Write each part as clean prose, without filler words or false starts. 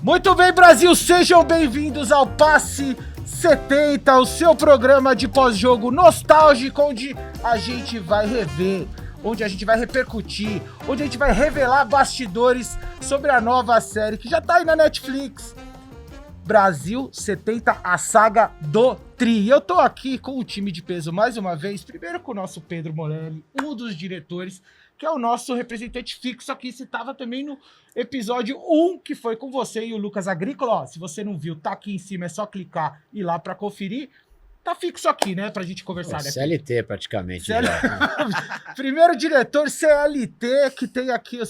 Muito bem, Brasil, sejam bem-vindos ao Passe 70, o seu programa de pós-jogo nostálgico, onde a gente vai rever, onde a gente vai repercutir, onde a gente vai revelar bastidores sobre a nova série que já tá aí na Netflix, Brasil 70, a saga do Tri. Eu tô aqui com o time de peso mais uma vez, primeiro com o nosso Pedro Morelli, um dos diretores, que é o nosso representante fixo aqui, você tava também no episódio 1, que foi com você e o Lucas Agrícola. Ó, se você não viu, tá aqui em cima, é só clicar e ir lá pra conferir. Tá fixo aqui, né, pra gente conversar, né? CLT, praticamente. Primeiro diretor CLT que tem aqui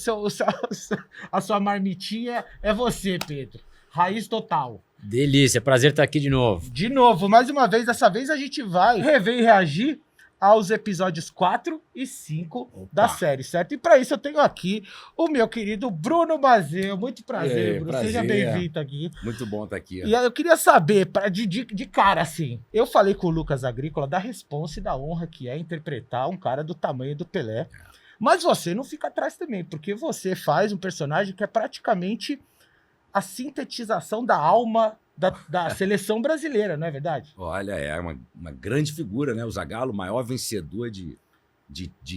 a sua marmitinha, é você, Pedro. Raiz total. Delícia, prazer estar aqui de novo. De novo, mais uma vez, dessa vez a gente vai rever e reagir aos episódios 4 e 5 da série, certo? E para isso eu tenho aqui o meu querido Bruno Mazeu. Muito prazer, Bruno. Prazer. Seja bem-vindo aqui. Muito bom estar aqui. E aí eu queria saber, de cara assim, eu falei com o Lucas Agrícola da responsa e da honra que é interpretar um cara do tamanho do Pelé. Mas você não fica atrás também, porque você faz um personagem que é praticamente a sintetização da alma da seleção brasileira, não é verdade? Olha, é uma grande figura, né? O Zagallo, o maior vencedor de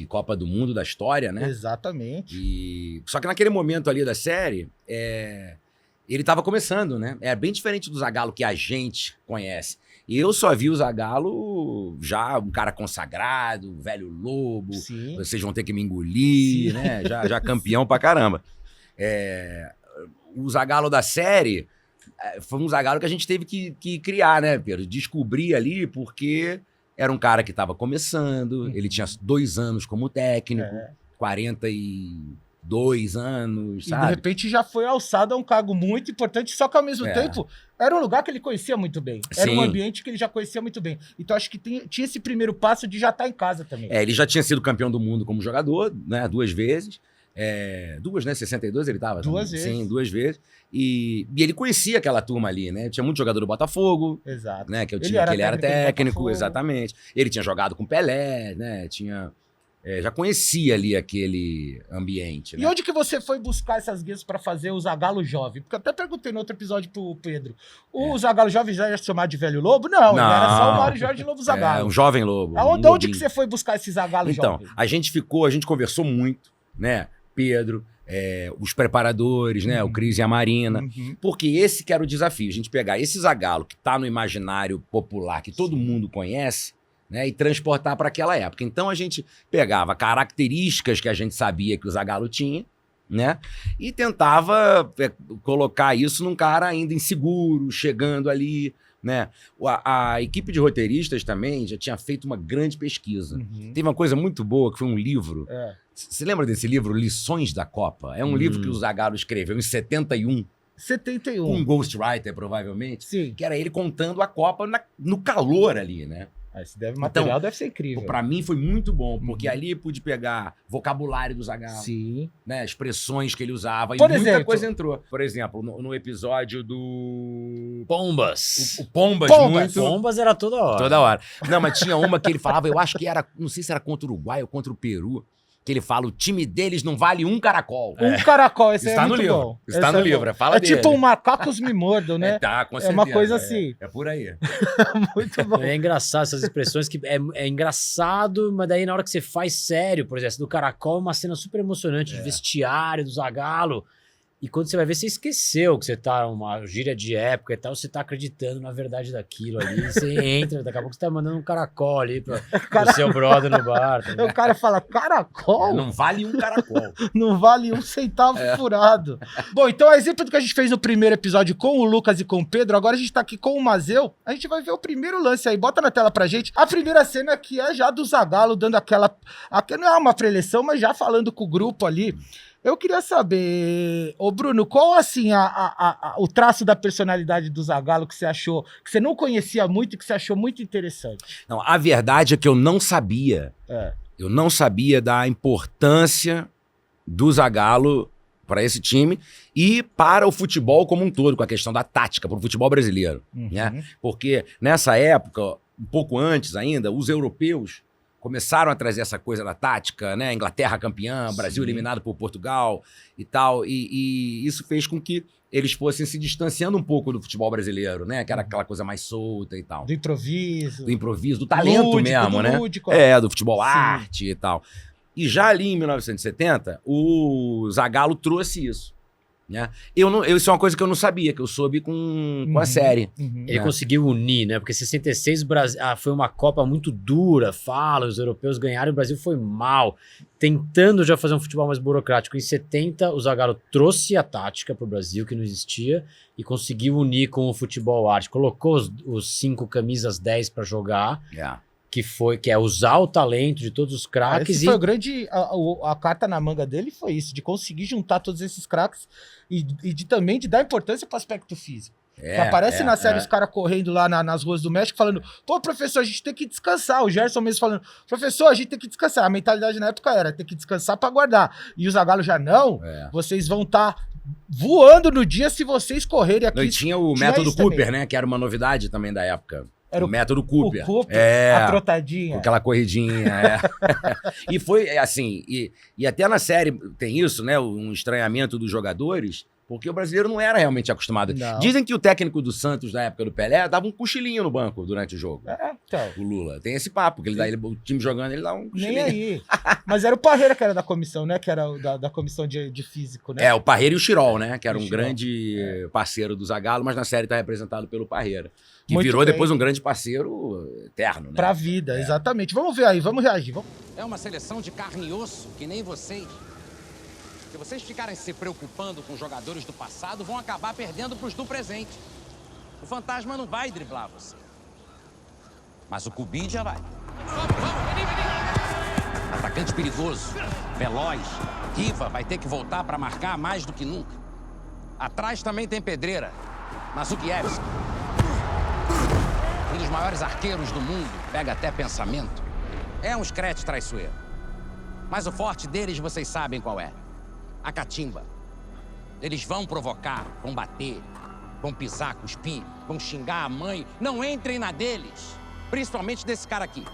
Copa do Mundo da história, né? Exatamente. Só que naquele momento ali da série, ele estava começando, né? É bem diferente do Zagallo que a gente conhece. E eu só vi o Zagallo já um cara consagrado, velho lobo. Sim. Vocês vão ter que me engolir, Sim. né? Já campeão pra caramba. O Zagallo da série foi um Zagallo que a gente teve que criar, né, Pedro? Descobrir ali, porque era um cara que estava começando, ele tinha 2 anos como técnico, 42 anos, sabe? E de repente já foi alçado a um cargo muito importante, só que ao mesmo tempo era um lugar que ele conhecia muito bem. Era um ambiente que ele já conhecia muito bem. Então acho que tinha esse primeiro passo de já estar em casa também. Ele já tinha sido campeão do mundo como jogador, né, 2 vezes. 2, né? 62 ele tava? 2 vezes. Sim, 2 vezes. E ele conhecia aquela turma ali, né? Tinha muito jogador do Botafogo. Exato. Né? Que ele era técnico, exatamente. Ele tinha jogado com Pelé, né? Já conhecia ali aquele ambiente, né? E onde que você foi buscar essas guias para fazer o Zagallo jovem? Porque eu até perguntei no outro episódio pro Pedro. O Zagallo jovem já ia se chamar de velho lobo? Não, ele era só o Mário Jorge Lobo Zagallo. Um jovem lobo. Onde que você foi buscar esse Zagallo jovem? Então, a gente conversou muito, né? Pedro, os preparadores, né? O Cris e a Marina. Porque esse que era o desafio, a gente pegar esse Zagallo que tá no imaginário popular, que todo mundo conhece, né? E transportar para aquela época. Então a gente pegava características que a gente sabia que o Zagallo tinha, né? E tentava colocar isso num cara ainda inseguro, chegando ali, né? A equipe de roteiristas também já tinha feito uma grande pesquisa. Teve uma coisa muito boa, que foi um livro. Você lembra desse livro, Lições da Copa? É um livro que o Zagallo escreveu em 71. 71. Um ghostwriter, provavelmente. Sim. Que era ele contando a Copa no calor ali, né? Esse material deve ser incrível. Pra mim foi muito bom, porque ali pude pegar vocabulário do Zagallo. Sim. Né, expressões que ele usava. Por e exemplo, muita coisa entrou. Por exemplo, no episódio do Pombas. O Pombas, muito. Pombas era toda hora. Toda hora. Não, mas tinha uma que ele falava, eu acho que era, não sei se era contra o Uruguai ou contra o Peru, que ele fala, o time deles não vale um caracol. Um caracol, esse Está é no muito livro. bom. Está no livro, fala dele. É tipo um macacos me mordam, né? Com certeza. É uma coisa assim. É por aí. Muito bom. É engraçado essas expressões que é engraçado, mas daí na hora que você faz sério, por exemplo, do caracol, uma cena super emocionante de vestiário, do Zagallo. E quando você vai ver, você esqueceu que você tá numa gíria de época e tal, você tá acreditando na verdade daquilo ali. Você entra, daqui a pouco você tá mandando um caracol ali pro seu brother no bar. Tá, o cara fala, caracol? Não vale um caracol. Não vale um centavo furado. Bom, então, a exemplo do que a gente fez no primeiro episódio com o Lucas e com o Pedro, agora a gente tá aqui com o Mazeu, a gente vai ver o primeiro lance aí. Bota na tela pra gente. A primeira cena que é já do Zagallo dando aquela não é uma preleção, mas já falando com o grupo ali. Eu queria saber, ô Bruno, qual assim o traço da personalidade do Zagallo que você achou, que você não conhecia muito e que você achou muito interessante? Não, a verdade é que eu não sabia. Eu não sabia da importância do Zagallo para esse time e para o futebol como um todo, com a questão da tática, para o futebol brasileiro. Né? Porque nessa época, um pouco antes ainda, os europeus começaram a trazer essa coisa da tática, né? Inglaterra campeã, Brasil eliminado por Portugal e tal. E isso fez com que eles fossem se distanciando um pouco do futebol brasileiro, né? Que era aquela coisa mais solta e tal. Do improviso. Do improviso, do talento Lúdico, mesmo, do né? lúdico, Do futebol arte e tal. E já ali em 1970, o Zagallo trouxe isso. Né? Isso é uma coisa que eu não sabia, que eu soube com a série. Ele conseguiu unir, né? Porque 66 foi uma Copa muito dura, os europeus ganharam, o Brasil foi mal, tentando já fazer um futebol mais burocrático. Em 70, o Zagallo trouxe a tática para o Brasil, que não existia, e conseguiu unir com o futebol arte. Colocou os 5 camisas 10 para jogar, que é usar o talento de todos os craques. Esse foi o grande... A carta na manga dele foi isso, de conseguir juntar todos esses craques e também de dar importância para o aspecto físico. Aparece na série os caras correndo lá nas ruas do México falando, pô, professor, a gente tem que descansar. O Gerson mesmo falando, professor, a gente tem que descansar. A mentalidade na época era, tem que descansar para guardar. E o Zagallo já não, vocês vão estar voando no dia se vocês correrem aqui. E tinha o método Cooper, né? Que era uma novidade também da época. Era o método Cooper. O Cooper, a trotadinha. Aquela corridinha, E foi assim, e até na série tem isso, né? Um estranhamento dos jogadores, porque o brasileiro não era realmente acostumado. Não. Dizem que o técnico do Santos, na época do Pelé, dava um cochilinho no banco durante o jogo. Então. O Lula. Tem esse papo, que o time jogando, ele dá um cochilinho. Nem aí. Mas era o Parreira que era da comissão, né? Que era da comissão de físico, né? O Parreira e o Chirol, né? Que era um grande parceiro do Zagallo, mas na série tá representado pelo Parreira. Que Muito virou bem. depois um grande parceiro eterno, né? Pra vida, exatamente. Vamos ver aí, vamos reagir. É uma seleção de carne e osso, que nem vocês. Se vocês ficarem se preocupando com jogadores do passado, vão acabar perdendo pros do presente. O fantasma não vai driblar você. Mas o Cubid já vai. Atacante perigoso, veloz. Riva vai ter que voltar para marcar mais do que nunca. Atrás também tem pedreira. Mazukiewicz. Um dos maiores arqueiros do mundo, pega até pensamento. É um scratch traiçoeiro. Mas o forte deles vocês sabem qual é. A catimba. Eles vão provocar, vão bater, vão pisar, cuspir, vão xingar a mãe. Não entrem na deles. Principalmente desse cara aqui.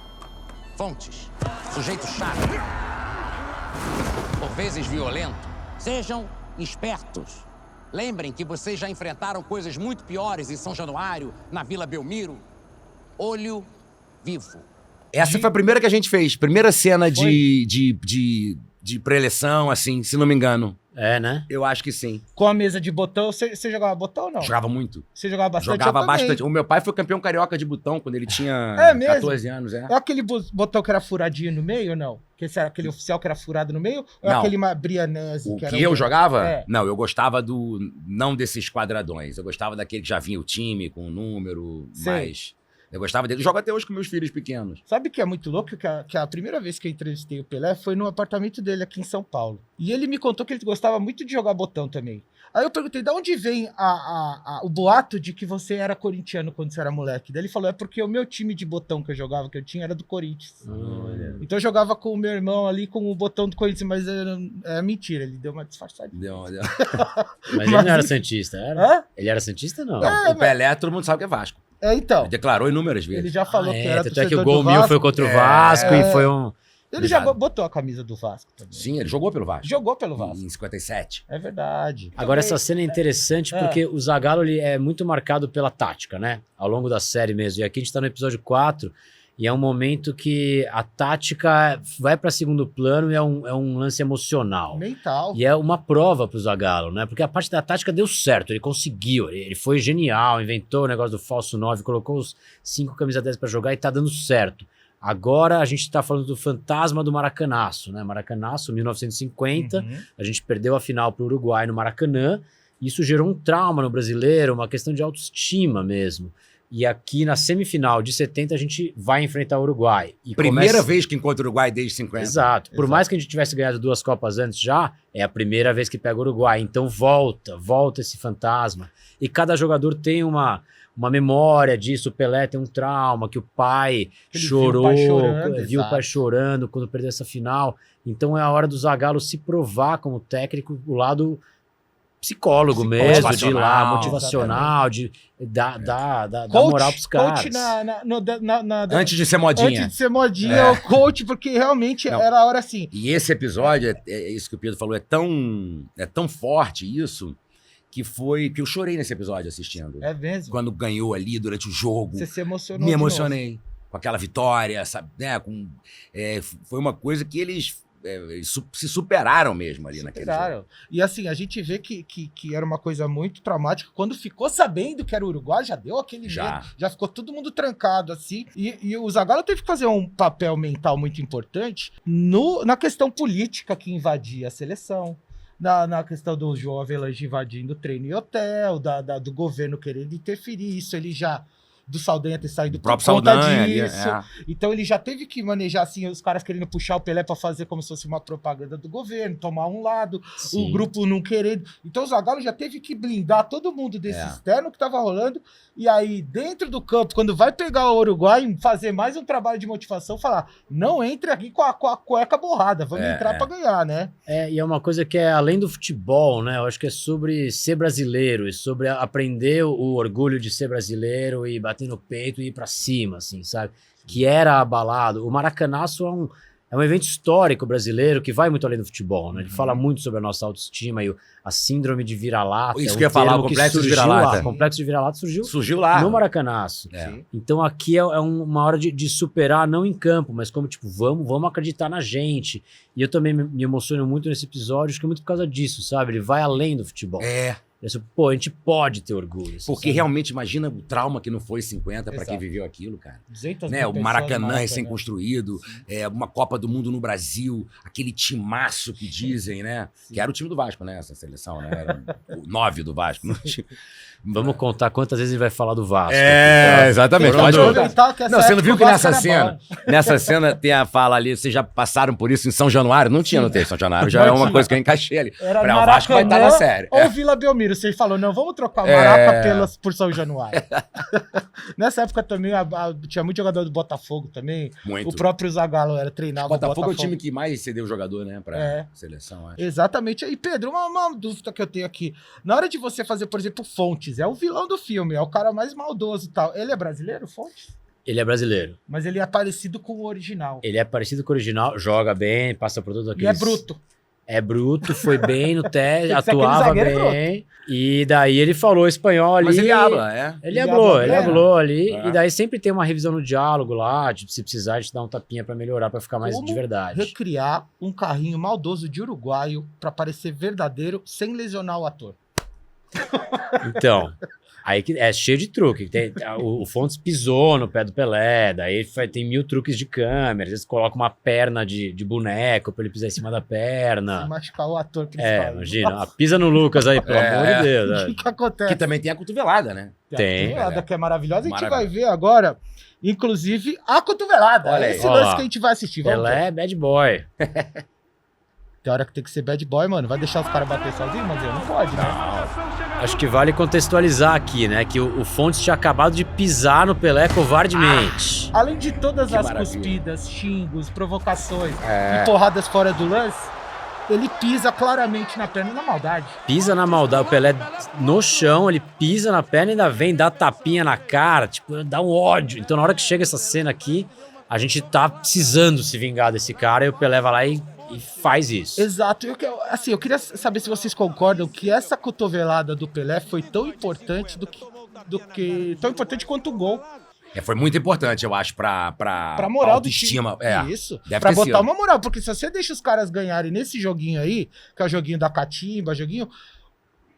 Fontes. Sujeito chato. Por vezes violento. Sejam espertos. Lembrem que vocês já enfrentaram coisas muito piores em São Januário, na Vila Belmiro. Olho vivo. Essa foi a primeira que a gente fez. Primeira cena de pré-eleição, assim, se não me engano. Né? Eu acho que sim. Com a mesa de botão, você jogava botão ou não? Jogava muito. Você jogava bastante? Jogava bastante. O meu pai foi campeão carioca de botão quando ele tinha 14 anos. É aquele botão que era furadinho no meio ou não? Aquele oficial que era furado no meio? Ou é aquele Brianese? O que eu jogava? Não, eu gostava não desses quadradões. Eu gostava daquele que já vinha o time com o número, mais... Eu gostava dele. Jogo até hoje com meus filhos pequenos. Sabe que é muito louco? Que a primeira vez que eu entrevistei o Pelé foi no apartamento dele aqui em São Paulo. E ele me contou que ele gostava muito de jogar botão também. Aí eu perguntei, de onde vem o boato de que você era corintiano quando você era moleque? Daí ele falou, é porque o meu time de botão que eu jogava, que eu tinha, era do Corinthians. Então eu jogava com o meu irmão ali com o botão do Corinthians, mas é mentira, ele deu uma disfarçadinha. Mas ele não era santista, era? Ele era santista, não? Não, o Pelé, todo mundo sabe que é Vasco. Então. Ele declarou inúmeras vezes. Ele já falou que era até que o gol mil foi contra o Vasco e foi um... Ele já botou a camisa do Vasco também. Sim, ele jogou pelo Vasco. Jogou pelo Vasco. Em 57. É verdade. Agora, essa cena é interessante porque o Zagallo ele é muito marcado pela tática, né? Ao longo da série mesmo. E aqui a gente tá no episódio 4 e é um momento que a tática vai para segundo plano e é um lance emocional. Mental. E é uma prova pro Zagallo, né? Porque a parte da tática deu certo, ele conseguiu, ele foi genial, inventou o negócio do falso 9, colocou os 5 camisas 10 para jogar e tá dando certo. Agora a gente tá falando do fantasma do Maracanaço, né? Maracanaço, 1950, a gente perdeu a final pro Uruguai no Maracanã, e isso gerou um trauma no brasileiro, uma questão de autoestima mesmo. E aqui na semifinal de 70 a gente vai enfrentar o Uruguai. E primeira vez que encontra o Uruguai desde 50. Exato. Por mais que a gente tivesse ganhado 2 Copas antes já, é a primeira vez que pega o Uruguai. Então volta esse fantasma. E cada jogador tem uma memória disso. O Pelé tem um trauma, que o pai chorou, viu o pai chorando quando perdeu essa final. Então é a hora do Zagallo se provar como técnico, o lado psicólogo mesmo, de ir lá, Motivacional. motivacional, de dar moral pros caras. Coach Antes de ser modinha. antes de ser modinha, o coach, porque realmente Não. era a hora assim. E esse episódio, é isso que o Pedro falou, é tão forte isso, que eu chorei nesse episódio assistindo. É mesmo. Quando ganhou ali durante o jogo. Você se emocionou. Me de novo. emocionei com aquela vitória, sabe? Né? Foi uma coisa que eles se superaram mesmo ali naquele jogo. Superaram. E assim, a gente vê que era uma coisa muito traumática. Quando ficou sabendo que era o Uruguai, já deu aquele medo. Já ficou todo mundo trancado, assim. E o Zagallo teve que fazer um papel mental muito importante na questão política que invadia a seleção. Na questão do João Avelange invadindo treino e hotel, do governo querendo interferir. Isso ele já... Do Saldanha ter saído O próprio por conta Saldanha ali, disso. Então ele já teve que manejar, assim, os caras querendo puxar o Pelé pra fazer como se fosse uma propaganda do governo, tomar um lado, Sim. o grupo não querendo. Então o Zagallo já teve que blindar todo mundo desse externo que tava rolando. E aí, dentro do campo, quando vai pegar o Uruguai, fazer mais um trabalho de motivação, falar, não entre aqui com a cueca borrada, vamos entrar pra ganhar, né? E é uma coisa que é além do futebol, né? Eu acho que é sobre ser brasileiro e sobre aprender o orgulho de ser brasileiro e bater no peito e ir pra cima, assim, sabe? Que era abalado. O Maracanaço é um evento histórico brasileiro que vai muito além do futebol, né? Ele fala muito sobre a nossa autoestima e a síndrome de vira-lata. Isso que eu ia falar, o complexo de vira-lata. O complexo de vira-lata surgiu lá. no Maracanaço. Então aqui é uma hora de superar, não em campo, mas como, tipo, vamos acreditar na gente. E eu também me emociono muito nesse episódio, acho que é muito por causa disso, sabe? Ele vai além do futebol. Pô, a gente pode ter orgulho. Porque sabe? realmente, imagina o trauma que não foi 50 para quem viveu aquilo, cara. 200 Né? mil O pessoas Maracanã né? recém-construído, uma Copa do Mundo no Brasil, aquele timaço que dizem, né? Que era o time do Vasco, né? Essa seleção, né? Era o 9 do Vasco. Vamos contar quantas vezes ele vai falar do Vasco. Exatamente. Pode aproveitar que essa Não, você não viu que época o Vasco nessa era cena tem a fala ali, vocês já passaram por isso em São Januário? Não tinha no texto São Januário, já é uma coisa que eu encaixei ali. Era Falei, o Vasco vai estar na série. Ou Vila Belmiro, você falou, não, vamos trocar o Maraca por São Januário. Nessa época também tinha muito jogador do Botafogo também. Muito. O próprio Zagallo treinava O Botafogo é o time que mais cedeu jogador, né, pra seleção, acho. Exatamente. E Pedro, uma dúvida que eu tenho aqui. Na hora de você fazer, por exemplo, Fontes, é o vilão do filme, é o cara mais maldoso e tal. Ele é brasileiro, Fontes? Ele é brasileiro. Mas ele é parecido com o original. Ele é parecido com o original, joga bem, passa por todos aqueles... E é bruto. É bruto, foi bem no teste, Tem que ser aquele atuava zagueiro bem. E daí ele falou espanhol ali. Mas ele habla, Ele hablou ali. É. E daí sempre tem uma revisão no diálogo lá, tipo, se precisar, a gente dá um tapinha pra melhorar, pra ficar mais Como de verdade. recriar um carrinho maldoso de uruguaio pra parecer verdadeiro sem lesionar o ator? Então, aí que é cheio de truque. O Fontes pisou no pé do Pelé, daí tem 1000 truques de câmera, às vezes coloca uma perna de boneco pra ele pisar em cima da Se perna. machucar o ator principal. Imagina, pisa no Lucas aí, pelo amor de Deus. O que acontece? Que também tem a cotovelada, né? Tem. A cotovelada que é maravilhosa. A gente Maravilha. vai ver agora, inclusive, a cotovelada. Olha aí. Esse Ó lance lá. que a gente vai assistir. Vamos ver. Pelé é bad boy. Tem hora que tem que ser bad boy, mano. Vai deixar os caras bater sozinho, mas não pode, né? Acho que vale contextualizar aqui, né? Que o Fontes tinha acabado de pisar no Pelé covardemente. Além de todas Que as maravilha. cuspidas, xingos, provocações e porradas fora do lance, ele pisa claramente na perna na maldade. Pisa na maldade, o Pelé no chão, ele pisa na perna e ainda vem dar tapinha na cara, tipo, dá um ódio. Então na hora que chega essa cena aqui, a gente tá precisando se vingar desse cara e o Pelé vai lá e faz isso. Exato. Eu queria saber se vocês concordam que essa cotovelada do Pelé foi tão importante tão importante quanto o gol. Foi muito importante, eu acho, pra moral do time. autoestima. Isso. Deve Pra ter botar sido. uma moral. Porque se você deixa os caras ganharem nesse joguinho aí, que é o joguinho da catimba,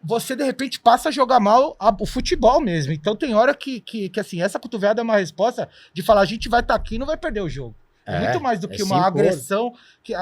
você de repente passa a jogar mal o futebol mesmo. Então tem hora que assim, essa cotovelada é uma resposta de falar, a gente vai estar aqui e não vai perder o jogo. É muito mais do que se uma impor. agressão.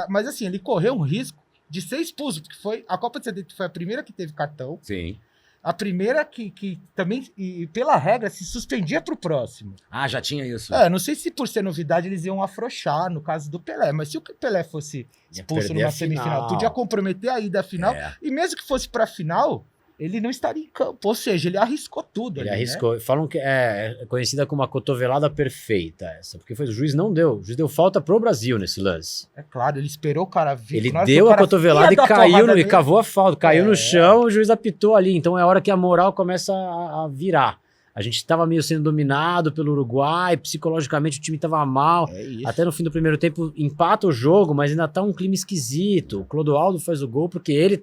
Mas assim, ele correu um risco de ser expulso, porque a Copa de 70 foi a primeira que teve cartão, Sim. a primeira que também, e pela regra, se suspendia pro próximo. Ah, já tinha isso. Não sei se por ser novidade eles iam afrouxar no caso do Pelé, mas se o Pelé fosse expulso perder numa a semifinal, final. podia comprometer a ida à final, e mesmo que fosse pra final, ele não estaria em campo. Ou seja, ele arriscou tudo. Ele ali, arriscou. Falam que é conhecida como uma cotovelada perfeita essa, porque o juiz não deu. O juiz deu falta pro Brasil nesse lance. Né? É claro, ele esperou o cara vir. Ele Na hora que deu o a cara cotovelada ia e dar caiu porrada e nele, cavou a falta. Caiu É. no chão, o juiz apitou ali. Então é a hora que a moral começa a virar. A gente estava meio sendo dominado pelo Uruguai, psicologicamente o time estava mal. É isso. Até no fim do primeiro tempo empata o jogo, mas ainda tá um clima esquisito. O Clodoaldo faz o gol porque ele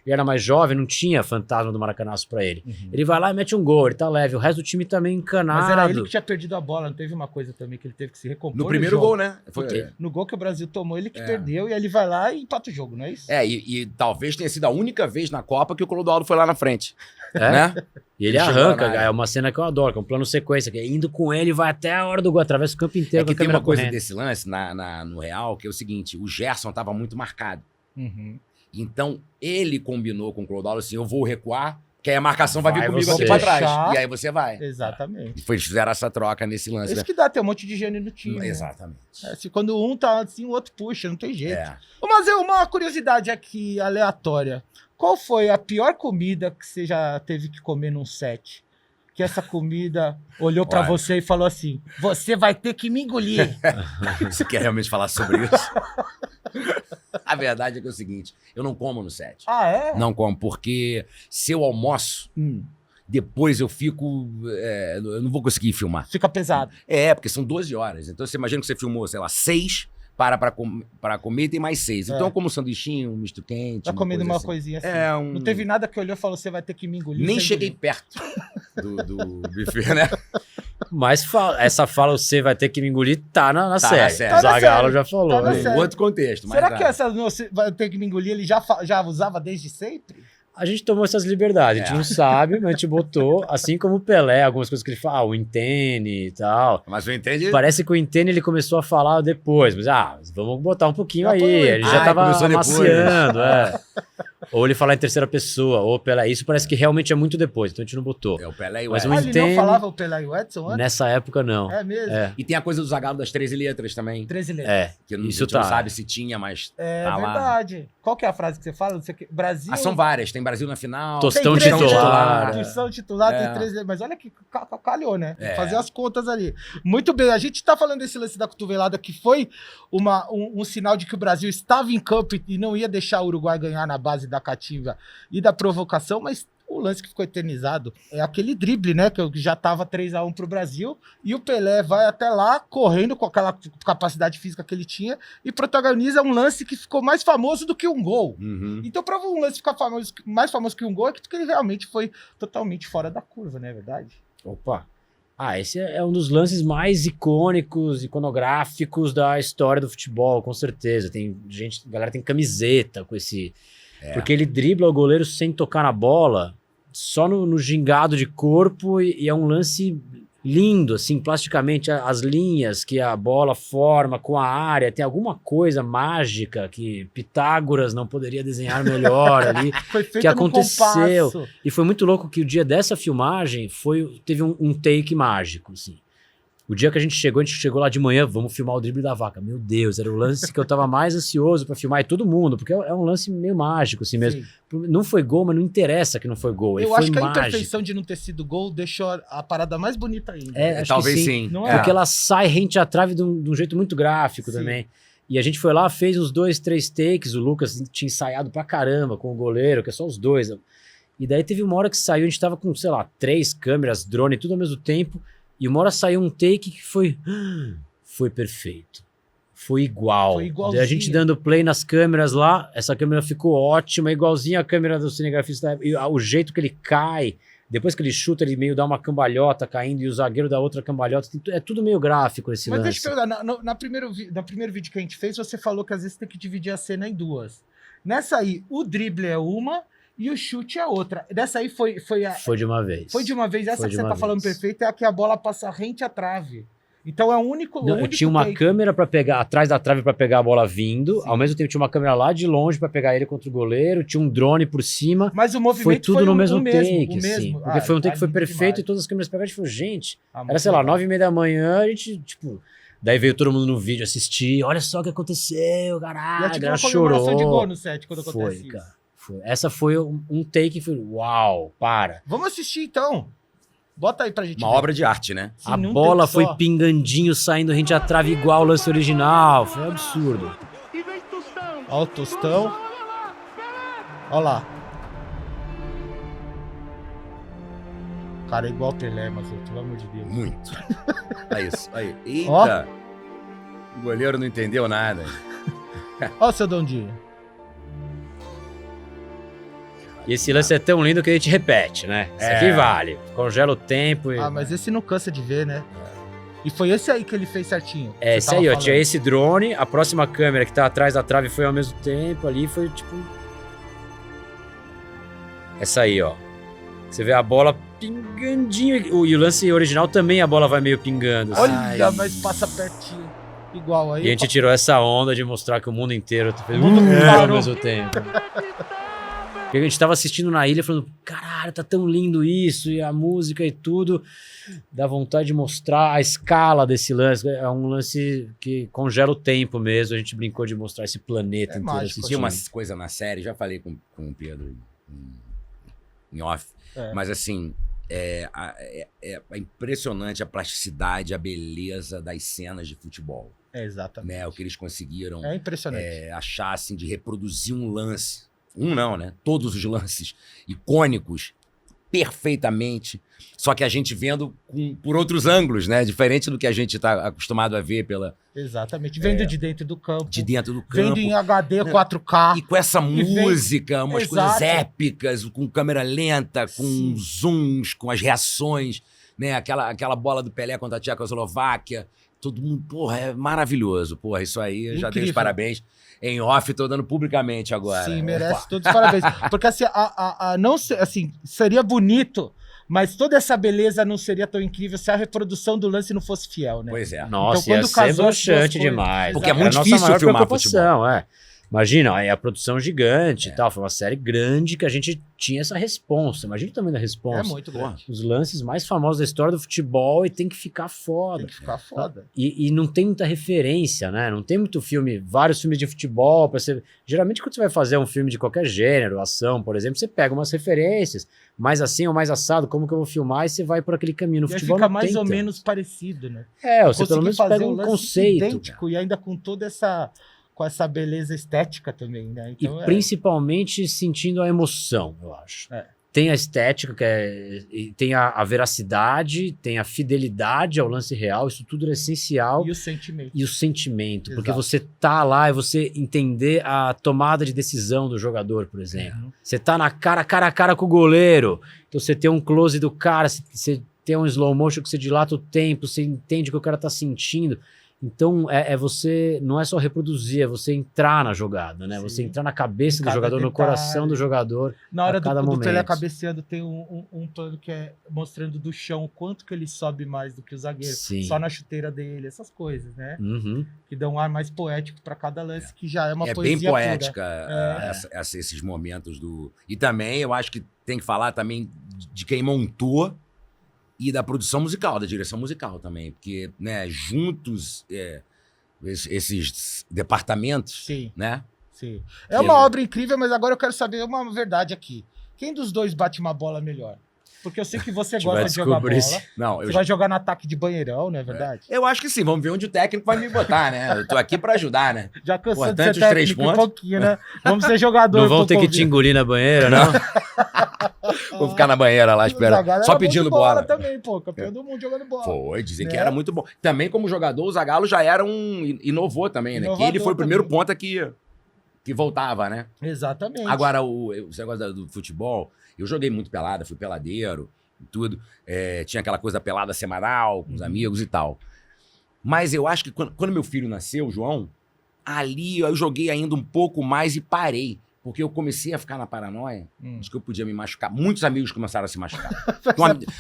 era mais jovem, não tinha fantasma do Maracanaço pra ele. Uhum. Ele vai lá e mete um gol, ele tá leve. O resto do time tá meio encanado. Mas era ele que tinha perdido a bola, não teve uma coisa também que ele teve que se recompor No primeiro jogo. gol, né? Foi, Ok. No gol que o Brasil tomou, ele que perdeu, e ele vai lá e empata o jogo, não é isso? e talvez tenha sido a única vez na Copa que o Clodoaldo foi lá na frente. É? Né? E ele Ele chegou arranca, na área. é uma cena que eu adoro, que é um plano sequência, que é indo com ele, vai até a hora do gol, atravessa o campo inteiro É com a que tem câmera uma coisa correndo. desse lance no Real, que é o seguinte, o Gerson tava muito marcado. Uhum. Então, ele combinou com o Clodoaldo assim, eu vou recuar, que aí a marcação vai vir Vai comigo você. aqui pra trás. Puxar. E aí você vai. Exatamente. E fizeram essa troca nesse lance. Isso né? que dá, tem um monte de gênio no time. né? Exatamente. É, se quando um tá assim, o outro puxa, não tem jeito. É. Mas uma curiosidade aqui, aleatória. Qual foi a pior comida que você já teve que comer num set? Que essa comida olhou pra Olha. você e falou assim, você vai ter que me engolir. Você quer realmente falar sobre isso? A verdade é que é o seguinte, eu não como no set. Ah, é? Não como, porque se eu almoço, depois eu fico... eu não vou conseguir filmar. Fica pesado. Porque são 12 horas. Então você imagina que você filmou, sei lá, 6 pra comer e tem mais 6. Então É. eu como um sanduichinho, um misto quente. Tá comendo uma assim. coisinha assim. Um... Não teve nada que olhou e falou, você vai ter que me engolir. Nem você cheguei engoliu. perto do buffet, né? Mas essa fala, você vai ter que me engolir, tá na série. na série. O Tá na Zagallo série. já falou. Tá na né? série. Outro contexto. Mas Será que essa você vai ter que me engolir, ele já usava desde sempre? A gente tomou essas liberdades, a gente É. não sabe, mas a gente botou, assim como o Pelé, algumas coisas que ele fala, o Intene e tal. Mas eu entendi. Parece que o Intene ele começou a falar depois, mas vamos botar um pouquinho Já aí. foi. Ele já tava começou depois. amaciando, Ou ele falar em terceira pessoa, ou Pelé. Isso parece que realmente é muito depois, então a gente não botou. É o Pelé e o Mas Edson. o Ah, ele não Intene- falava o Pelé e o Edson antes? Nessa época, não. É mesmo? É. E tem a coisa do Zagallo das 13 letras também. 13 letras. É, Que não, isso a gente não tá. sabe se tinha, mas É tá lá. verdade. Qual que é a frase que você fala? Não sei o que. Brasil... Ah, são várias. Tem Brasil na final. Tostão Tem 13 titular. letras. Tostão titular É. tem 13 letras. Mas olha que calhou, né? É. Fazer as contas ali. Muito bem. A gente tá falando desse lance da cotovelada que foi um sinal de que o Brasil estava em campo e não ia deixar o Uruguai ganhar na base da catimba e da provocação, mas o lance que ficou eternizado é aquele drible, né? Que já tava 3-1 pro Brasil e o Pelé vai até lá correndo com aquela capacidade física que ele tinha e protagoniza um lance que ficou mais famoso do que um gol. Uhum. Então, para um lance ficar mais famoso que um gol, é que ele realmente foi totalmente fora da curva, não é verdade? Opa. Esse é um dos lances mais icônicos, iconográficos da história do futebol, com certeza. Tem gente, a galera tem camiseta com esse... Porque ele dribla o goleiro sem tocar na bola, só no gingado de corpo, e é um lance lindo, assim, plasticamente, as linhas que a bola forma com a área, tem alguma coisa mágica que Pitágoras não poderia desenhar melhor ali. Foi feito Que aconteceu. no compasso. E foi muito louco que o dia dessa filmagem teve um take mágico, assim. O dia que a gente chegou lá de manhã, vamos filmar o drible da vaca. Meu Deus, era o lance que eu tava mais ansioso pra filmar, e todo mundo, porque é um lance meio mágico, assim mesmo. Sim. Não foi gol, mas não interessa que não foi gol. Ele Eu foi acho que a mágico. imperfeição de não ter sido gol deixou a parada mais bonita ainda. É, acho Talvez que sim. Não é? Porque ela sai rente à trave de um jeito muito gráfico Sim. também. E a gente foi lá, fez uns 2, 3 takes, o Lucas tinha ensaiado pra caramba com o goleiro, que é só os dois. E daí teve uma hora que saiu, a gente tava com, sei lá, 3 câmeras, drone, tudo ao mesmo tempo, e uma hora saiu um take que foi perfeito. Foi igual. Foi igualzinho. Daí a gente dando play nas câmeras lá, essa câmera ficou ótima, igualzinha a câmera do cinegrafista, e o jeito que ele cai, depois que ele chuta, ele meio dá uma cambalhota caindo, e o zagueiro dá outra cambalhota, é tudo meio gráfico esse Mas lance. deixa eu perguntar, no primeiro vídeo que a gente fez, você falou que às vezes tem que dividir a cena em duas. Nessa aí, o drible é uma e o chute é outra. Dessa aí foi Foi de uma vez. de uma vez. Essa Foi que de você uma tá falando vez. perfeita é a que a bola passa rente à trave. Então é o único. Não, o eu único tinha uma take. câmera pra pegar atrás da trave pra pegar a bola vindo, Sim. ao mesmo tempo tinha uma câmera lá de longe pra pegar ele contra o goleiro, tinha um drone por cima. Mas o movimento Foi tudo no o mesmo take, o mesmo. assim. Porque foi um take que foi lindo perfeito demais. e todas as câmeras pegaram. A gente falou, gente, Ah, era sei lá, muito 9h30 da manhã, a gente, tipo. Daí veio todo mundo no vídeo assistir, olha só o que aconteceu, legal. E caralho. é tipo Ela uma comemoração chorou. de gol no set quando acontece Foi, isso. cara. Essa foi um take, foi, uau, para. Vamos assistir então. Bota aí pra gente Uma ver. obra de arte, né? Sim, A num bola take foi só. pingandinho, saindo rente à trave igual o lance original. Foi um absurdo. Ó o Tostão. Ó lá. Cara, é igual o Pelé, mas pelo amor de Deus. Muito. É isso. Aí. Ó. Eita. O goleiro não entendeu nada. Ó o seu Dondinho. E esse lance é tão lindo que a gente repete, né? Isso aqui vale. Congela o tempo e... Ah, mas esse não cansa de ver, né? E foi esse aí que ele fez certinho. É, Você esse tava aí, ó. falando. Tinha esse drone, a próxima câmera que tá atrás da trave foi ao mesmo tempo ali, foi tipo... Essa aí, ó. Você vê a bola pingandinho. E o lance original também a bola vai meio pingando. assim. Olha, mas passa pertinho. Igual aí. E a gente tirou essa onda de mostrar que o mundo inteiro fez mundo ao parou. mesmo tempo. Porque a gente tava assistindo na ilha falando, caralho, tá tão lindo isso, e a música e tudo. Dá vontade de mostrar a escala desse lance. É um lance que congela o tempo mesmo. A gente brincou de mostrar esse planeta É inteiro mágico, assistindo. Tinha uma coisa na série, já falei com o Pedro em off, mas assim, é impressionante a plasticidade, a beleza das cenas de futebol. É, exatamente. Né? O que eles conseguiram É impressionante. achar, assim, de reproduzir um lance. Um não, né? Todos os lances icônicos, perfeitamente. Só que a gente vendo por outros ângulos, né? Diferente do que a gente está acostumado a ver Exatamente. Vendo de dentro do campo. de dentro do campo. Vendo em HD 4K. E com essa vem- música, umas Exato. coisas épicas, com câmera lenta, com Sim. zooms, com as reações, né? Aquela bola do Pelé contra a Tchecoslováquia. Todo mundo, porra, é maravilhoso. Porra, isso aí, eu já dei os Incrível. parabéns. Em off, tô dando publicamente agora. Sim, Opa. merece todos os parabéns. Porque assim, não assim, seria bonito, mas toda essa beleza não seria tão incrível se a reprodução do lance não fosse fiel, né? Pois é. Nossa, Então, ia quando ser casou as duas broxante coisas, demais. Porque é Era muito a nossa difícil maior filmar preocupação, é. Imagina, aí a produção gigante e tal. Foi uma série grande que a gente tinha essa responsa. Imagina o tamanho da É responsa. muito grande. Os lances mais famosos da história do futebol e tem que ficar foda. Tem que ficar foda. E não tem muita referência, né? Não tem muito filme, vários filmes de futebol. Geralmente, quando você vai fazer um filme de qualquer gênero, ação, por exemplo, você pega umas referências, mais assim ou mais assado, como que eu vou filmar, e você vai por aquele caminho. No E aí futebol fica não mais tem ou tanto. menos parecido, né? É, você Conseguir pelo menos fazer pega um lance conceito. idêntico e ainda com toda essa com essa beleza estética também, né? E Então, principalmente sentindo a emoção, eu acho. É. Tem a estética, e tem a veracidade, tem a fidelidade ao lance real, isso tudo é essencial. e o sentimento. E o sentimento, porque Exato. você tá lá e você entender a tomada de decisão do jogador, por exemplo. Uhum. Você tá cara a cara com o goleiro, então você tem um close do cara, você tem um slow motion que você dilata o tempo, você entende o que o cara tá sentindo. Então, você não é só reproduzir, é você entrar na jogada, né? Sim. Você entrar na cabeça do Cada jogador, no detalhe. coração do jogador. Na hora a cada do Pelé momento. cabeceando, tem um plano que é mostrando do chão o quanto que ele sobe mais do que o zagueiro. Sim. Só na chuteira dele, essas coisas, né? Uhum. Que dão um ar mais poético para cada lance, que já é uma É poesia bem poética pura. esses momentos do... E também, eu acho que tem que falar também de quem montou e da produção musical, da direção musical também. Porque, né, juntos, esses departamentos, Sim, né? sim. É uma obra incrível, mas agora eu quero saber uma verdade aqui. Quem dos dois bate uma bola melhor? Porque eu sei que você gente vai gosta de jogar bola. descobrir Não, Você vai jogar no ataque de banheirão, não é verdade? eu acho que sim. Vamos ver onde o técnico vai me botar, né? Eu tô aqui pra ajudar, né? Já cansou de Importante ser os 3 técnico um pontos. pouquinho, né? Vamos ser jogador. Não vão pro ter que povo. te engolir na banheira, não? Vou ficar na banheira lá O esperando. Zagallo Só era bom pedindo de bola. também, pô. Campeão do mundo jogando bola. Foi, dizem que Né? era muito bom. Também como jogador, o Zagallo já era inovou também, né? Que ele Inovador foi o primeiro também. ponta que voltava, né? Exatamente. Agora, esse negócio do futebol, eu joguei muito pelada, fui peladeiro, tudo. Tinha aquela coisa da pelada semanal, com os amigos e tal. Mas eu acho que quando meu filho nasceu, o João, ali eu joguei ainda um pouco mais e parei. Porque eu comecei a ficar na paranoia, acho que eu podia me machucar. Muitos amigos começaram a se machucar.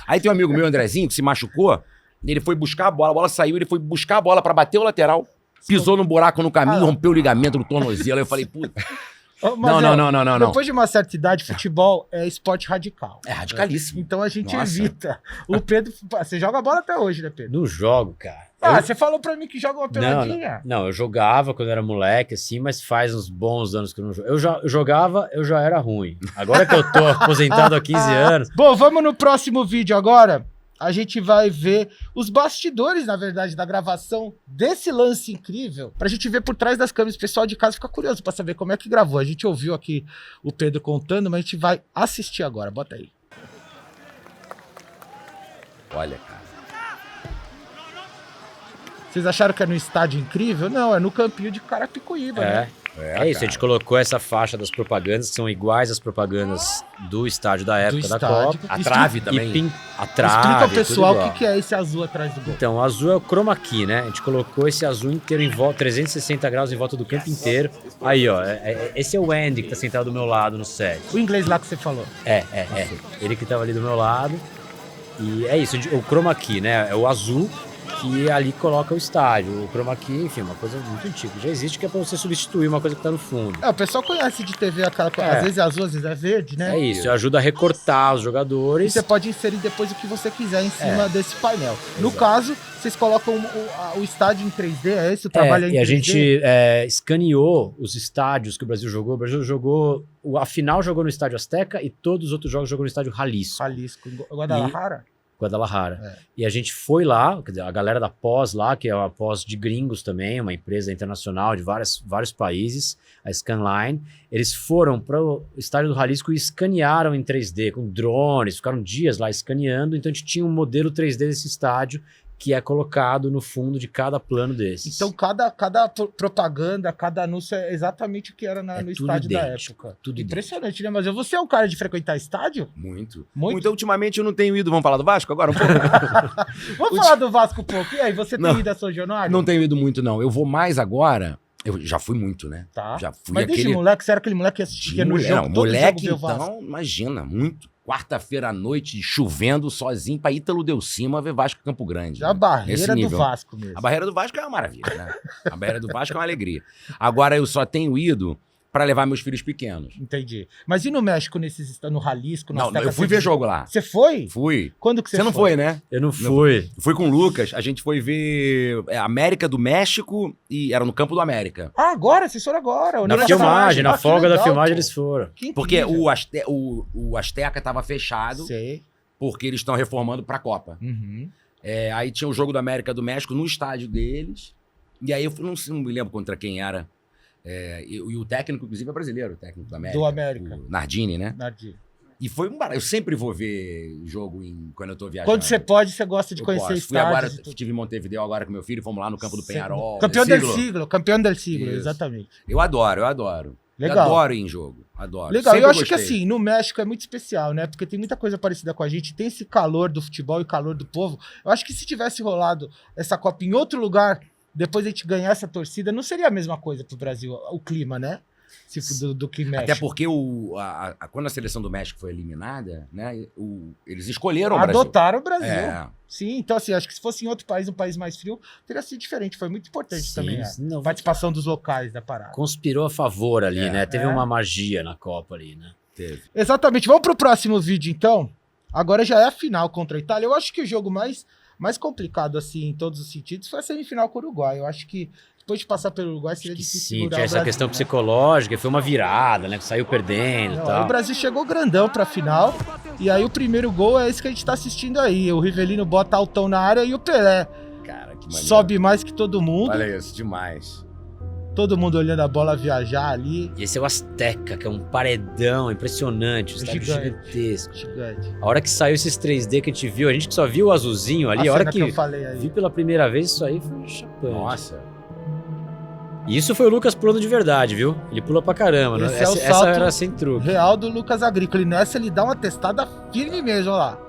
Aí tem um amigo meu, Andrezinho, que se machucou, ele foi buscar a bola saiu, ele foi buscar a bola pra bater o lateral, pisou num buraco no caminho, rompeu o ligamento do tornozelo. Aí eu falei, puta. Mas, Não. Depois de uma certa idade, futebol é esporte radical. É radicalíssimo. Então a gente Nossa. evita. O Pedro, você joga bola até hoje, né, Pedro? Não jogo, cara. Ah, você falou pra mim que joga uma Não, peladinha. não, eu jogava quando era moleque, assim, mas faz uns bons anos que eu não jogo. Eu jogava, eu já era ruim. Agora que eu tô aposentado há 15 anos. Bom, vamos no próximo vídeo agora. A gente vai ver os bastidores, na verdade, da gravação desse lance incrível, pra gente ver por trás das câmeras. O pessoal de casa fica curioso pra saber como é que gravou. A gente ouviu aqui o Pedro contando, mas a gente vai assistir agora. Bota aí. Olha, cara. Vocês acharam que é no estádio incrível? Não, é no campinho de Carapicuíba, né? É isso, a gente colocou essa faixa das propagandas, que são iguais às propagandas do estádio da época da estádio. Copa. A trave também. A trave, Explica ao tudo pessoal o igual. que é esse azul atrás do gol. Então, o azul é o chroma key, né? A gente colocou esse azul inteiro em volta, 360 graus em volta do campo inteiro. Aí, ó, esse é o Andy que tá sentado do meu lado no set. O inglês lá que você falou. É. Ele que tava ali do meu lado. E é isso, o chroma key, né? É o azul que ali coloca o estádio. O chroma key, enfim, uma coisa muito antiga. Já existe, que é pra você substituir uma coisa que tá no fundo. É, o pessoal conhece de TV aquela coisa. É. Às vezes é azul, às vezes é verde, né? É isso, ajuda a recortar os E jogadores. você pode inserir depois o que você quiser em cima desse painel. No caso, vocês colocam o estádio em 3D, é esse o trabalho em 3D? E a gente escaneou os estádios que o Brasil jogou. O Brasil jogou, a final jogou no Estádio Azteca e todos os outros jogos jogou no Estádio Jalisco. Jalisco, Guadalajara? Guadalajara. É. E a gente foi lá, quer dizer, a galera da POS lá, que é uma POS de gringos também, uma empresa internacional de vários países, a Scanline, eles foram para o estádio do Jalisco e escanearam em 3D, com drones, ficaram dias lá escaneando, então a gente tinha um modelo 3D desse estádio que é colocado no fundo de cada plano desses. Então cada propaganda, cada anúncio é exatamente o que era no tudo estádio da idêntico, época. tudo Impressionante, né? Mas você é um cara de frequentar estádio? Muito. Muito? Muito. Ultimamente eu não tenho ido. Vamos falar do Vasco agora? Um pouco? Vamos falar do Vasco um pouco. E aí, você tem Não. ido a São Januário? Não tenho ido muito, não. Eu vou mais agora. Eu já fui muito, né? Tá. Já fui Mas desde moleque, você era aquele moleque que assistia no Mulher, jogo, não, todo moleque, jogo ver o Vasco. então, imagina, muito. Quarta-feira à noite, chovendo, sozinho, pra Ítalo Del Cima ver Vasco e Campo Grande. A né? barreira Nesse do nível. Vasco mesmo. A barreira do Vasco é uma maravilha, né? A barreira do Vasco é uma alegria. Agora, eu só tenho ido pra levar meus filhos pequenos. Entendi. Mas e no México, no Jalisco, no Não, Azteca? eu fui você- ver jogo lá. Você foi? Fui. Quando que Você não foi, né? Eu não fui. Fui com o Lucas, a gente foi ver América do México e era no Campo do América. Ah, agora? Vocês foram agora? ou Na nem filmagem, na Ah, que folga da legal, filmagem pô. eles foram. Que Porque incrível. o Azteca tava fechado, Sei. porque eles estão reformando pra Copa. Uhum. Aí tinha o jogo da América do México no estádio deles. E aí eu não me lembro contra quem era. E o técnico, inclusive, é brasileiro, o técnico do América. Do América. O Nardini, né? Nadir. E foi um barato. Eu sempre vou ver jogo quando eu tô viajando. Quando você pode, você gosta de Eu conhecer posso. Fui estádios agora, e tudo. estive em Montevideo agora com meu filho, fomos lá no campo do Penharol. Campeão del del Siglo. siglo. Campeão del siglo, Isso. exatamente. Eu adoro. Legal. Eu adoro ir em jogo. Adoro. Legal, Sempre eu acho que gostei. assim, no México é muito especial, né? Porque tem muita coisa parecida com a gente, tem esse calor do futebol e calor do povo. Eu acho que se tivesse rolado essa Copa em outro lugar, depois a gente ganhar essa torcida, não seria a mesma coisa pro Brasil, o clima, né? Do que México. Até porque quando a seleção do México foi eliminada, né? Eles escolheram o Brasil. Adotaram o Brasil. É. Sim, então assim, acho que se fosse em outro país, um país mais frio, teria sido diferente. Foi muito importante Sim, também não, a participação dos locais da parada. conspirou a favor ali, né? Teve É. uma magia na Copa ali, né? Teve. Exatamente. Vamos pro próximo vídeo, então. Agora já é a final contra a Itália. Eu acho que o jogo mais complicado, assim, em todos os sentidos, foi a semifinal com o Uruguai. Eu acho que depois de passar pelo Uruguai, seria Que difícil sim, segurar tinha o essa Brasil, questão né? psicológica, foi uma virada, né? Que saiu perdendo e Não, aí tal. o Brasil chegou grandão pra final. E aí o primeiro gol é esse que a gente tá assistindo aí. O Rivelino bota altão na área e o Pelé Cara, que maneiro. sobe mais que todo mundo. Olha isso, demais. Todo mundo olhando a bola viajar ali. E esse é o Azteca, que é um paredão impressionante, um estádio Gigante. gigantesco. Gigante. A hora que saiu esses 3D que a gente viu, a gente que só viu o azulzinho ali, a hora cena que eu falei aí. vi pela primeira vez isso aí foi chapante. Nossa. E isso foi o Lucas pulando de verdade, viu? Ele pula pra caramba, né? Esse é o Essa salto era sem truque. Real do Lucas Agrícola. E nessa ele dá uma testada firme mesmo, olha lá.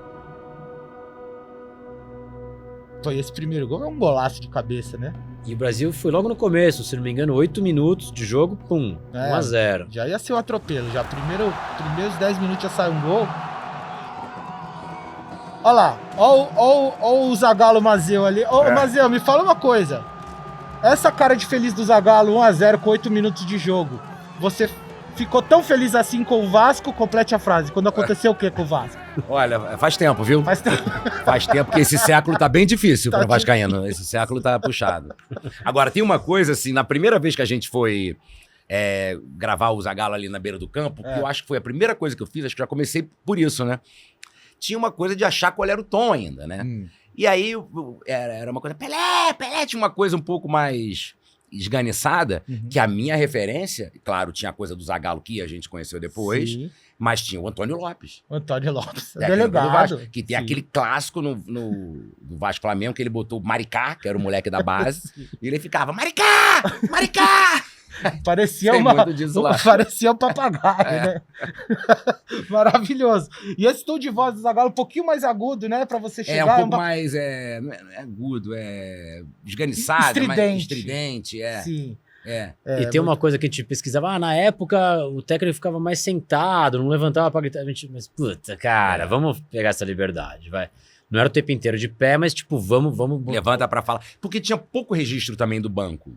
Pô, e esse primeiro gol é um golaço de cabeça, né? E o Brasil foi logo no começo, se não me engano, 8 minutos de jogo, pum, É. 1-0. Já ia ser um atropelo. Já primeiros 10 minutos já sai um gol. Olha lá. Olha o Zagallo Mazeu ali. Ô, Mazeu, me fala uma coisa. Essa cara de feliz do Zagallo, 1-0 com 8 minutos de jogo. Você ficou tão feliz assim com o Vasco? Complete a frase. Quando aconteceu o quê com o Vasco? Olha, faz tempo, viu? Faz tempo. Faz tempo que esse século tá bem difícil Tá para vascaíno. Esse século tá puxado. Agora, tem uma coisa assim, na primeira vez que a gente foi gravar o Zagallo ali na beira do campo, que eu acho que foi a primeira coisa que eu fiz, acho que já comecei por isso, né? Tinha uma coisa de achar qual era o tom ainda, né? E aí era uma coisa, Pelé, tinha uma coisa um pouco mais esganiçada, que a minha referência, claro, tinha a coisa do Zagallo que a gente conheceu depois, Sim. mas tinha o Antônio Lopes. O Antônio Lopes, Técnico do delegado. Vasco, que tem Sim. aquele clássico no Vasco Flamengo, que ele botou o Maricá, que era o moleque da base, e ele ficava, Maricá! Maricá! Parecia Tem uma, muito disso lá. parecia um papagaio, né? Maravilhoso. E esse tom de voz do Zagallo um pouquinho mais agudo, né? Pra você chegar. É um pouco mais, não é agudo, é esganiçado, Estridente. mais estridente, Sim. E tem uma coisa que a gente pesquisava, na época o técnico ficava mais sentado, não levantava pra gritar. A gente, mas puta, cara, vamos pegar essa liberdade, vai. Não era o tempo inteiro de pé, mas tipo, vamos. levanta pra falar. Porque tinha pouco registro também do banco.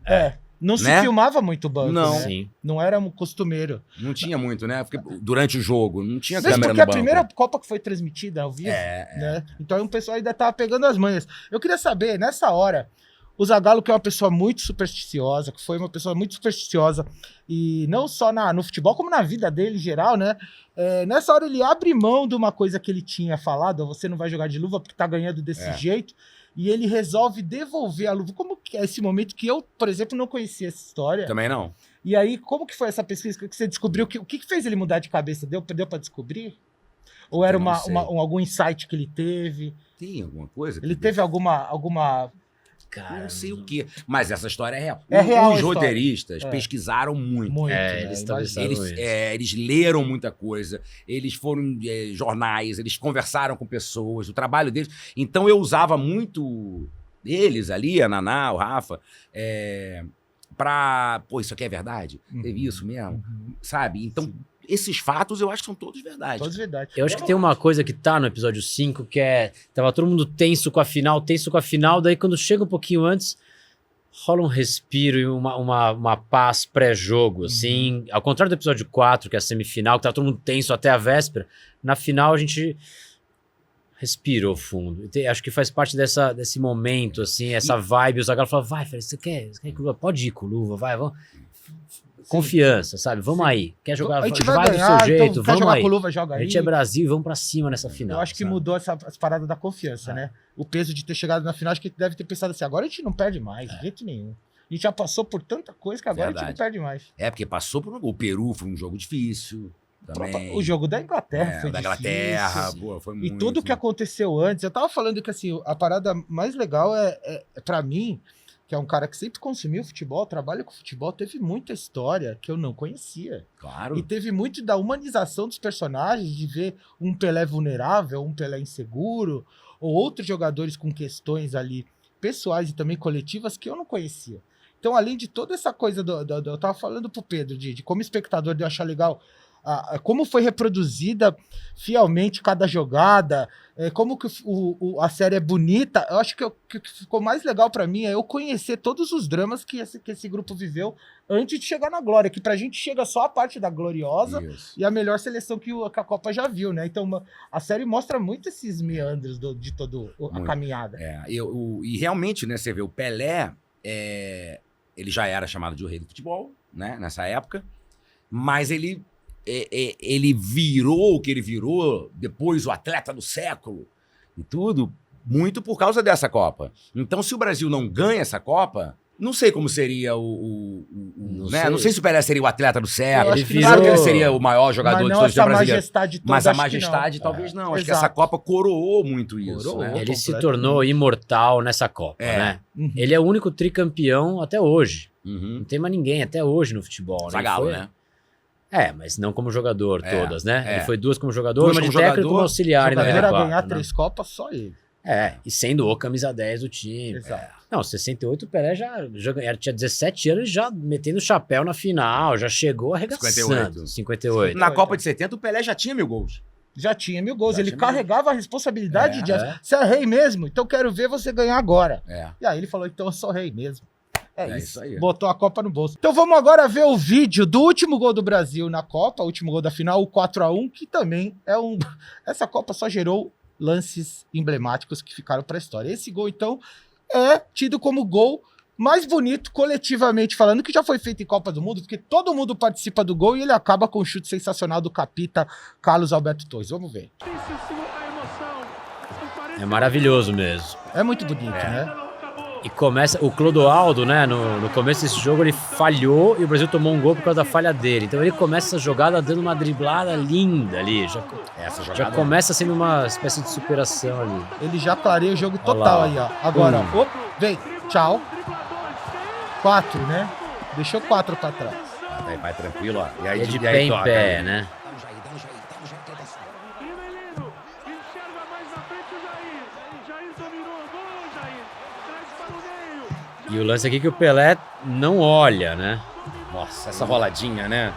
Não se Né? filmava muito o banco, Não. né? Sim. Não era um costumeiro. Não tinha muito, né? Porque durante o jogo, não tinha Mesmo câmera porque no a banco. primeira Copa que foi transmitida ao vivo, né? Então o pessoal ainda tava pegando as manhas. Eu queria saber, nessa hora, o Zagallo, que é uma pessoa muito supersticiosa, que foi uma pessoa muito supersticiosa, e não só no futebol, como na vida dele em geral, né? Nessa hora ele abre mão de uma coisa que ele tinha falado, você não vai jogar de luva porque tá ganhando desse jeito, e ele resolve devolver a luva. Como que é esse momento que eu, por exemplo, não conhecia essa história? Também não. E aí, como que foi essa pesquisa que você descobriu? O que fez ele mudar de cabeça? Deu pra descobrir? Ou era Eu não sei. algum insight que ele teve? Tem alguma coisa? Ele teve alguma... Cara, Não sei o quê. Mas essa história é real. É real a Os história. roteiristas pesquisaram muito. Muito, É, né? eles Imagina. talvez- Eles leram muita coisa, eles foram em jornais, eles conversaram com pessoas, o trabalho deles. Então eu usava muito eles ali, a Naná, o Rafa, pra. Pô, isso aqui é verdade? Teve isso mesmo? Sabe? Então, esses fatos eu acho que são todos verdade. Todos verdade. Eu acho que tem uma coisa que tá no episódio 5, que tava todo mundo tenso com a final, daí quando chega um pouquinho antes, rola um respiro e uma paz pré-jogo, assim. Ao contrário do episódio 4, que é a semifinal, que tava todo mundo tenso até a véspera, na final a gente respirou fundo. Acho que faz parte desse momento, assim, essa vibe. O Zagallo fala, vai, Félix, você quer ir com luva? Pode ir com luva, vai, vamos. Confiança, sabe? Vamos aí. Quer jogar? A gente Vai vai do ganhar, seu jeito, então, quer vamos jogar aí. com luva, joga aí. A gente é Brasil e vamos pra cima nessa final. Eu acho que sabe? mudou as paradas da confiança, né? O peso de ter chegado na final, acho que deve ter pensado assim, agora a gente não perde mais, de jeito nenhum. A gente já passou por tanta coisa que agora a gente não Verdade. perde mais. Porque passou por. O Peru foi um jogo difícil. Também. O jogo da Inglaterra foi da difícil. Inglaterra, pô, foi E muito. tudo que aconteceu antes, eu tava falando que assim, a parada mais legal para mim, que é um cara que sempre consumiu futebol, trabalha com futebol, teve muita história que eu não conhecia. Claro. E teve muito da humanização dos personagens, de ver um Pelé vulnerável, um Pelé inseguro, ou outros jogadores com questões ali pessoais e também coletivas que eu não conhecia. Então, além de toda essa coisa, eu tava falando pro Pedro, de como espectador de eu achar legal como foi reproduzida fielmente cada jogada, como que a série é bonita. Eu acho que o que ficou mais legal pra mim é eu conhecer todos os dramas que esse grupo viveu antes de chegar na glória, que pra gente chega só a parte da gloriosa Isso. e a melhor seleção que a Copa já viu, né? Então a série mostra muito esses meandros de toda a Muito. caminhada. E realmente, né, você vê, o Pelé, ele já era chamado de o rei do futebol, né, nessa época, mas ele virou o que ele virou, depois o atleta do século e tudo, muito por causa dessa Copa. Então, se o Brasil não ganha essa Copa, não sei como seria Não sei se o Pelé seria o atleta do século. Eu acho que Claro que virou- ele seria o maior jogador Mas de não toda a essa história brasileira. majestade toda, Mas a acho que majestade não. talvez não. Acho que Exato. essa Copa coroou muito isso. Coroou. Né? Ele se completamente. tornou imortal nessa Copa, né? Uhum. Ele é o único tricampeão até hoje. Uhum. Não tem mais ninguém até hoje no futebol. Né? Zagallo, Ele foi- né? Mas não como jogador, todas, né? Ele foi duas como jogador, Duas uma de como técnico e jogador, como auxiliar em Jogador a 94, ganhar né? 3 Copas, só ele. E sendo o camisa 10 do time. Exato. Não, 68 o Pelé já tinha 17 anos, já metendo o chapéu na final, já chegou arregaçando. 58. Na Copa de 70, o Pelé já tinha 1000 gols. Já tinha 1000 gols. Já Ele tinha carregava a responsabilidade de... É. Você é rei mesmo, então quero ver você ganhar agora. É. E aí ele falou, então eu sou rei mesmo. É isso aí. Botou a Copa no bolso. Então vamos agora ver o vídeo do último gol do Brasil na Copa, o último gol da final, o 4-1, que também é um... Essa Copa só gerou lances emblemáticos que ficaram para a história. Esse gol, então, é tido como o gol mais bonito, coletivamente falando, que já foi feito em Copa do Mundo, porque todo mundo participa do gol e ele acaba com um chute sensacional do capita Carlos Alberto Torres. Vamos ver. É maravilhoso mesmo. É muito bonito, né? E começa, o Clodoaldo, né, no começo desse jogo ele falhou e o Brasil tomou um gol por causa da falha dele. Então ele começa a jogada dando uma driblada linda ali. Essa Já jogada começa sendo uma espécie de superação ali. Ele já clareia o jogo Olha total lá. aí, ó. Agora, ó. Vem, tchau. 4, né? Deixou 4 pra trás. vai tranquilo, ó. E aí, É de e aí pé em toca, pé, aí. né? Dá no Jair, dá no Jair, dá no Jair, que é dessa. Enxerga mais na frente o Jair. Jair dominou. Gol, Jair. Traz para o meio. E o lance aqui é que o Pelé não olha, né? Nossa, essa roladinha, né?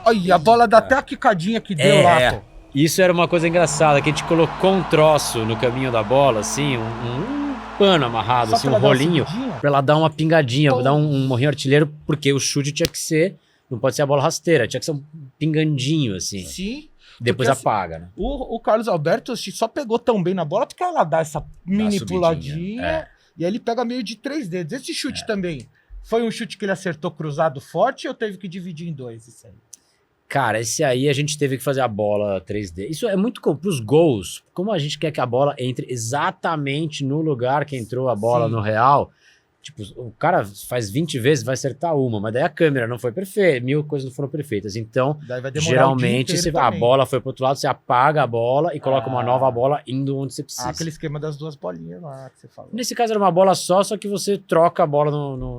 Olha, a bola dá até a quicadinha que deu lá, pô. Isso era uma coisa engraçada, que a gente colocou um troço no caminho da bola, assim, um pano amarrado, Só assim, pra um dar uma rolinho, subidinha? pra ela dar uma pingadinha, Pô. pra dar um morrinho artilheiro, porque o chute tinha que ser, não pode ser a bola rasteira, tinha que ser um pingandinho, assim. Sim. Depois porque, apaga, né? O Carlos Alberto só pegou tão bem na bola porque ela dá essa mini subidinha, puladinha e aí ele pega meio de 3 dedos. Esse chute também foi um chute que ele acertou cruzado forte ou teve que dividir em 2? Isso aí. Cara, esse aí a gente teve que fazer a bola 3D. Isso é muito pros gols, como a gente quer que a bola entre exatamente no lugar que entrou a bola Sim. no real. Tipo, o cara faz 20 vezes, vai acertar uma, mas daí a câmera não foi perfeita, 1000 coisas não foram perfeitas. Então, Daí vai demorar o dia geralmente, inteiro a também. bola foi pro outro lado, você apaga a bola e coloca uma nova bola indo onde você precisa. Aquele esquema das 2 bolinhas lá que você falou. Nesse caso era uma bola só que você troca a bola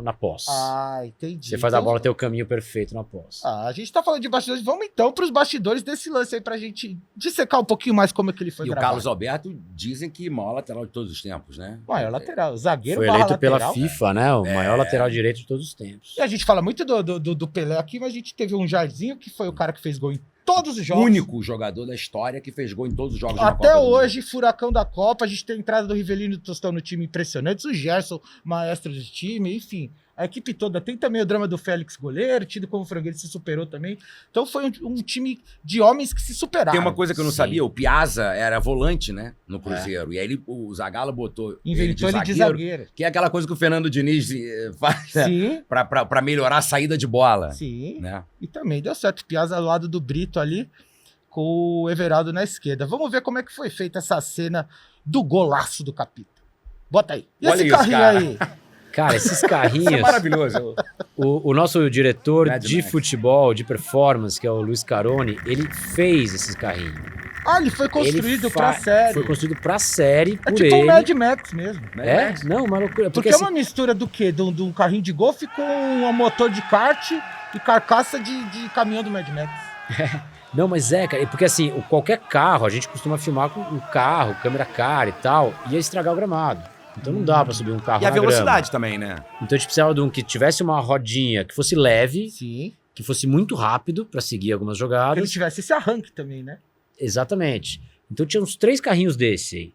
na posse. Ah, entendi. Você faz a Então, bola ter o caminho perfeito na posse. a gente tá falando de bastidores. Vamos então pros bastidores desse lance aí pra gente dissecar um pouquinho mais como é que ele foi E o gravado. Carlos Alberto dizem que maior lateral de todos os tempos, né? Maior lateral, zagueiro Foi barra eleito pela lateral. FIFA, né? O maior lateral direito de todos os tempos. E a gente fala muito do Pelé aqui, mas a gente teve um Jairzinho que foi o cara que fez gol em todos os jogos. Único jogador da história que fez gol em todos os jogos da Até Copa do hoje, furacão da Copa, a gente tem a entrada do Rivelino e do Tostão no time impressionantes, o Gerson, maestro do time, enfim. A equipe toda tem também o drama do Félix goleiro, tido como frangueiro, se superou também. Então foi um time de homens que se superaram. Tem uma coisa que eu não Sim. sabia, o Piazza era volante, né, no Cruzeiro. E aí o Zagallo botou Inventou ele de zagueiro. que é aquela coisa que o Fernando Diniz faz né, Sim, pra melhorar a saída de bola. sim. Né? E também deu certo. Piazza ao lado do Brito ali, com o Everaldo na esquerda. Vamos ver como é que foi feita essa cena do golaço do Capita. Bota aí. E Olha esse isso, carrinho cara. aí? Cara, esses Isso é carrinhos. maravilhoso. O nosso diretor Mad de Max. futebol, de performance, que é o Luiz Caroni, ele fez esses carrinhos. Ah, ele foi construído pra série. Foi construído pra série É por tipo ele. um Mad Max mesmo. É? Não, uma loucura. Porque Porque é assim, uma mistura do quê? De um carrinho de golfe com um motor de kart e carcaça de caminhão do Mad Max. não, mas cara, porque assim, qualquer carro, a gente costuma filmar com um carro, câmera cara e tal, ia estragar o gramado. Então não dá pra subir um carro E a na grama. velocidade também, né? Então a gente precisava de um que tivesse uma rodinha que fosse leve, Sim. que fosse muito rápido pra seguir algumas Que ele jogadas. tivesse esse arranque também, né? Exatamente. Então tinha uns 3 carrinhos desse aí.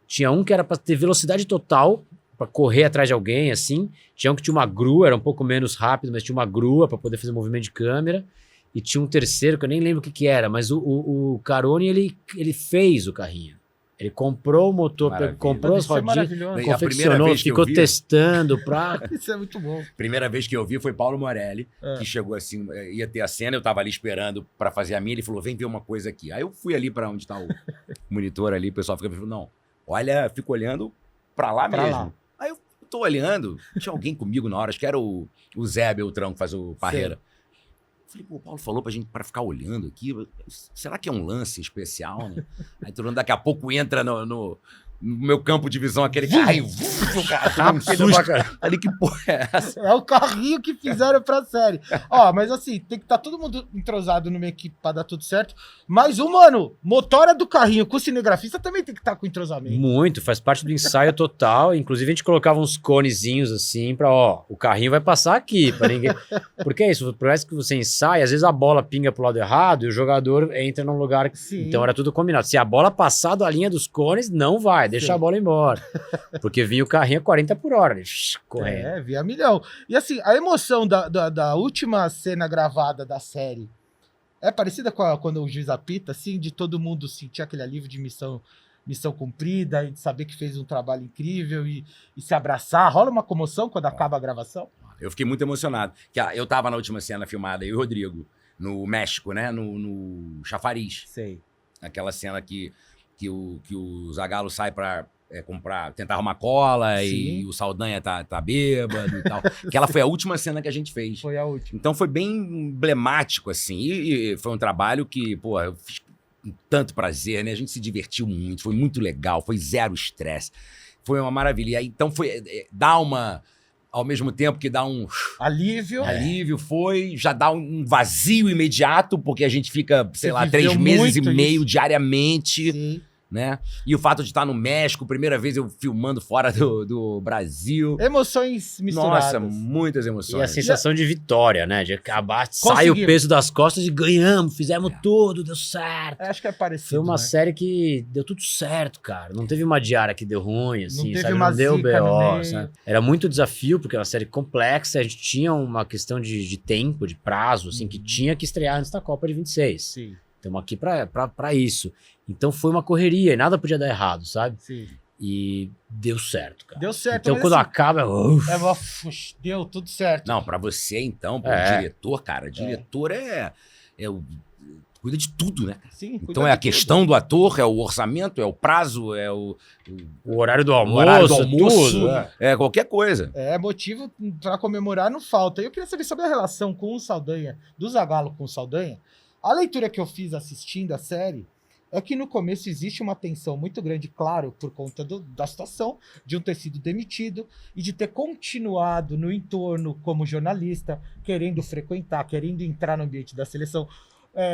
Tinha um que era pra ter velocidade total, pra correr atrás de alguém, assim. Tinha um que tinha uma grua, era um pouco menos rápido, mas tinha uma grua pra poder fazer movimento de câmera. E tinha um terceiro, que eu nem lembro o que era, mas o Caroni, ele fez o carrinho. Ele comprou o motor, Maravilha. comprou as Isso é rodinhas, maravilhoso. E a primeira confeccionou, vez que eu ficou vi- testando pra... Isso é muito bom. Primeira vez que eu vi foi Paulo Morelli, É. que chegou assim, ia ter a cena, eu tava ali esperando pra fazer a minha, ele falou, vem ver uma coisa aqui. Aí eu fui ali pra onde tá o monitor ali, o pessoal fica falando, não, olha, fico olhando pra lá Pra mesmo. lá. Aí eu tô olhando, tinha alguém comigo na hora, acho que era o Zé Beltrão que faz o Parreira. Falei, pô, o Paulo falou pra gente pra ficar olhando aqui, será que é um lance especial, né? Aí todo mundo daqui a pouco entra no meu campo de visão, aquele carrinho, o cara, todo mundo Susto. filho da- ali que porra é essa? É o carrinho que fizeram pra série. Ó, mas assim, tem que estar todo mundo entrosado numa equipe pra dar tudo certo. Mas mano, motora do carrinho com o cinegrafista também tem que estar com entrosamento. Muito, faz parte do ensaio total. Inclusive, a gente colocava uns conezinhos assim pra, ó, o carrinho vai passar aqui, pra ninguém. Porque é isso, por mais que você ensaia, às vezes a bola pinga pro lado errado e o jogador entra num lugar. Sim. Então era tudo combinado. Se a bola passar da linha dos cones, não vai. vai, deixa a bola embora. Porque vinha o carrinho a 40 por hora, ele, correndo. É, via milhão. E assim, a emoção da última cena gravada da série é parecida com quando o juiz apita, assim, de todo mundo sentir aquele alívio de missão cumprida e de saber que fez um trabalho incrível e se abraçar. Rola uma comoção quando acaba a gravação? Eu fiquei muito emocionado. Eu tava na última cena filmada, eu e o Rodrigo, no México, né? No Chafariz. Sei. Aquela cena que o Zagallo sai pra comprar, tentar arrumar cola Sim. e o Saldanha tá bêbado e tal. Aquela foi a última cena que a gente fez. Foi a última. Então foi bem emblemático, assim. E foi um trabalho que, pô, eu fiz com tanto prazer, né? A gente se divertiu muito, foi muito legal, foi zero estresse. Foi uma maravilha. E aí, então dá uma... Ao mesmo tempo que dá um Alívio. alívio, já dá um vazio imediato, porque a gente fica, sei lá, 3 viveu meses e muito meio isso. diariamente, Sim. né? E o fato de estar no México, primeira vez eu filmando fora do Brasil. Emoções misturadas. Nossa, muitas E a emoções. sensação de vitória, né? De acabar, sai o Conseguimos. peso das costas e ganhamos, fizemos tudo, deu certo. Acho que é parecido, Foi uma né? série que deu tudo certo, cara. Não teve uma diária que deu ruim, assim, teve sabe? uma Não deu zica no BO, meio. sabe? Era muito desafio, porque era uma série complexa, a gente tinha uma questão de tempo, de prazo, assim, que tinha que estrear antes da Copa de 26. Sim, Estamos aqui pra isso. Então foi uma correria e nada podia dar errado, sabe? sim. E deu certo, cara. Deu certo. Então mas quando assim, acaba, deu tudo certo. Não, pra você, então, pô, É. o diretor, cara, diretor cuida de tudo, né, cara? Sim, cuida Então é a de tudo. questão do ator, é o orçamento, é o prazo, é o o horário do almoço, horário do almoço, tudo, né? é qualquer coisa. É, motivo pra comemorar não falta. Eu queria saber sobre a relação com o Saldanha, do Zagallo com o Saldanha. A leitura que eu fiz assistindo a série é que no começo existe uma tensão muito grande, claro, por conta da situação, de um ter sido demitido e de ter continuado no entorno como jornalista, querendo frequentar, querendo entrar no ambiente da seleção,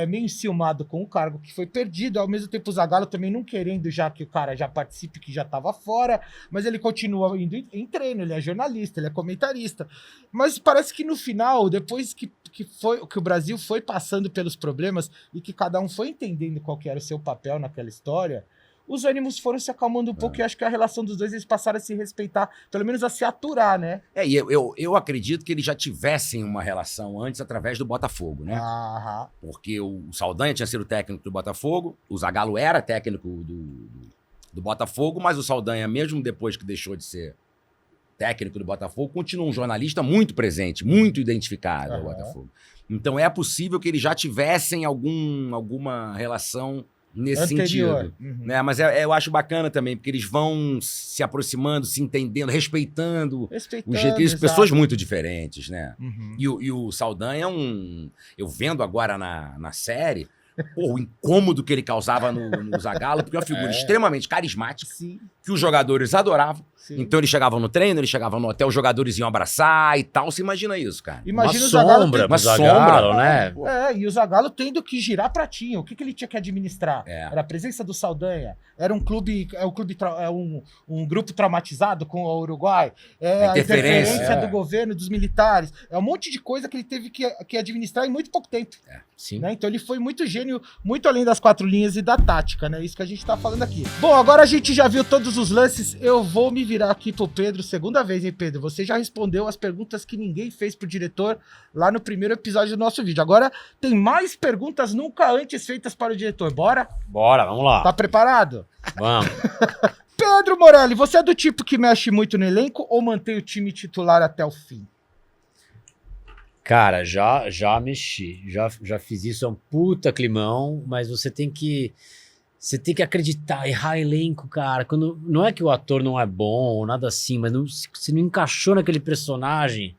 meio enciumado com o cargo que foi perdido, ao mesmo tempo o Zagallo também não querendo já que o cara já participe, que já estava fora, mas ele continua indo em treino, ele é jornalista, ele é comentarista. Mas parece que no final, depois que o Brasil foi passando pelos problemas e que cada um foi entendendo qual que era o seu papel naquela história, os ânimos foram se acalmando um pouco e acho que a relação dos dois, eles passaram a se respeitar, pelo menos a se aturar, né? E eu acredito que eles já tivessem uma relação antes através do Botafogo, né? Aham. Porque o Saldanha tinha sido técnico do Botafogo, o Zagallo era técnico do Botafogo, mas o Saldanha, mesmo depois que deixou de ser técnico do Botafogo, continua um jornalista muito presente, muito identificado ao Botafogo. Então é possível que eles já tivessem alguma relação nesse Anterior. sentido. Uhum. Né? Mas eu acho bacana também, porque eles vão se aproximando, se entendendo, respeitando Respeitando, o jeito que exato. pessoas muito diferentes, né? Uhum. E o Saldanha é eu vendo agora na série, o incômodo que ele causava no Zagallo, porque é uma figura extremamente carismática, Sim, que os jogadores adoravam. sim. Então eles chegavam no treino, eles chegavam no hotel, os jogadores iam abraçar e tal. Você imagina isso, cara? Imagina uma o Zagallo sombra tendo- pro Uma Zagallo, sombra, né? E o Zagallo tendo que girar pratinho. O que ele tinha que administrar? É. Era a presença do Saldanha. Era um clube, um grupo traumatizado com o Uruguai. É a Interferência. interferência do governo, dos militares. É um monte de coisa que ele teve que administrar em muito pouco tempo. Sim. Né? Então ele foi muito gênio, muito além das 4 linhas e da tática, né? Isso que a gente tá falando aqui. Bom, agora a gente já viu todos os lances. Eu vou me virar aqui pro Pedro, segunda vez, hein, Pedro? Você já respondeu as perguntas que ninguém fez pro diretor lá no primeiro episódio do nosso vídeo. Agora tem mais perguntas nunca antes feitas para o diretor. Bora? Bora, vamos lá. Tá preparado? Vamos. Pedro Morelli, você é do tipo que mexe muito no elenco ou mantém o time titular até o fim? Cara, já mexi, já fiz isso, é um puta climão, mas você tem que acreditar, errar elenco, cara. Quando, não é que o ator não é bom ou nada assim, mas se não encaixou naquele personagem,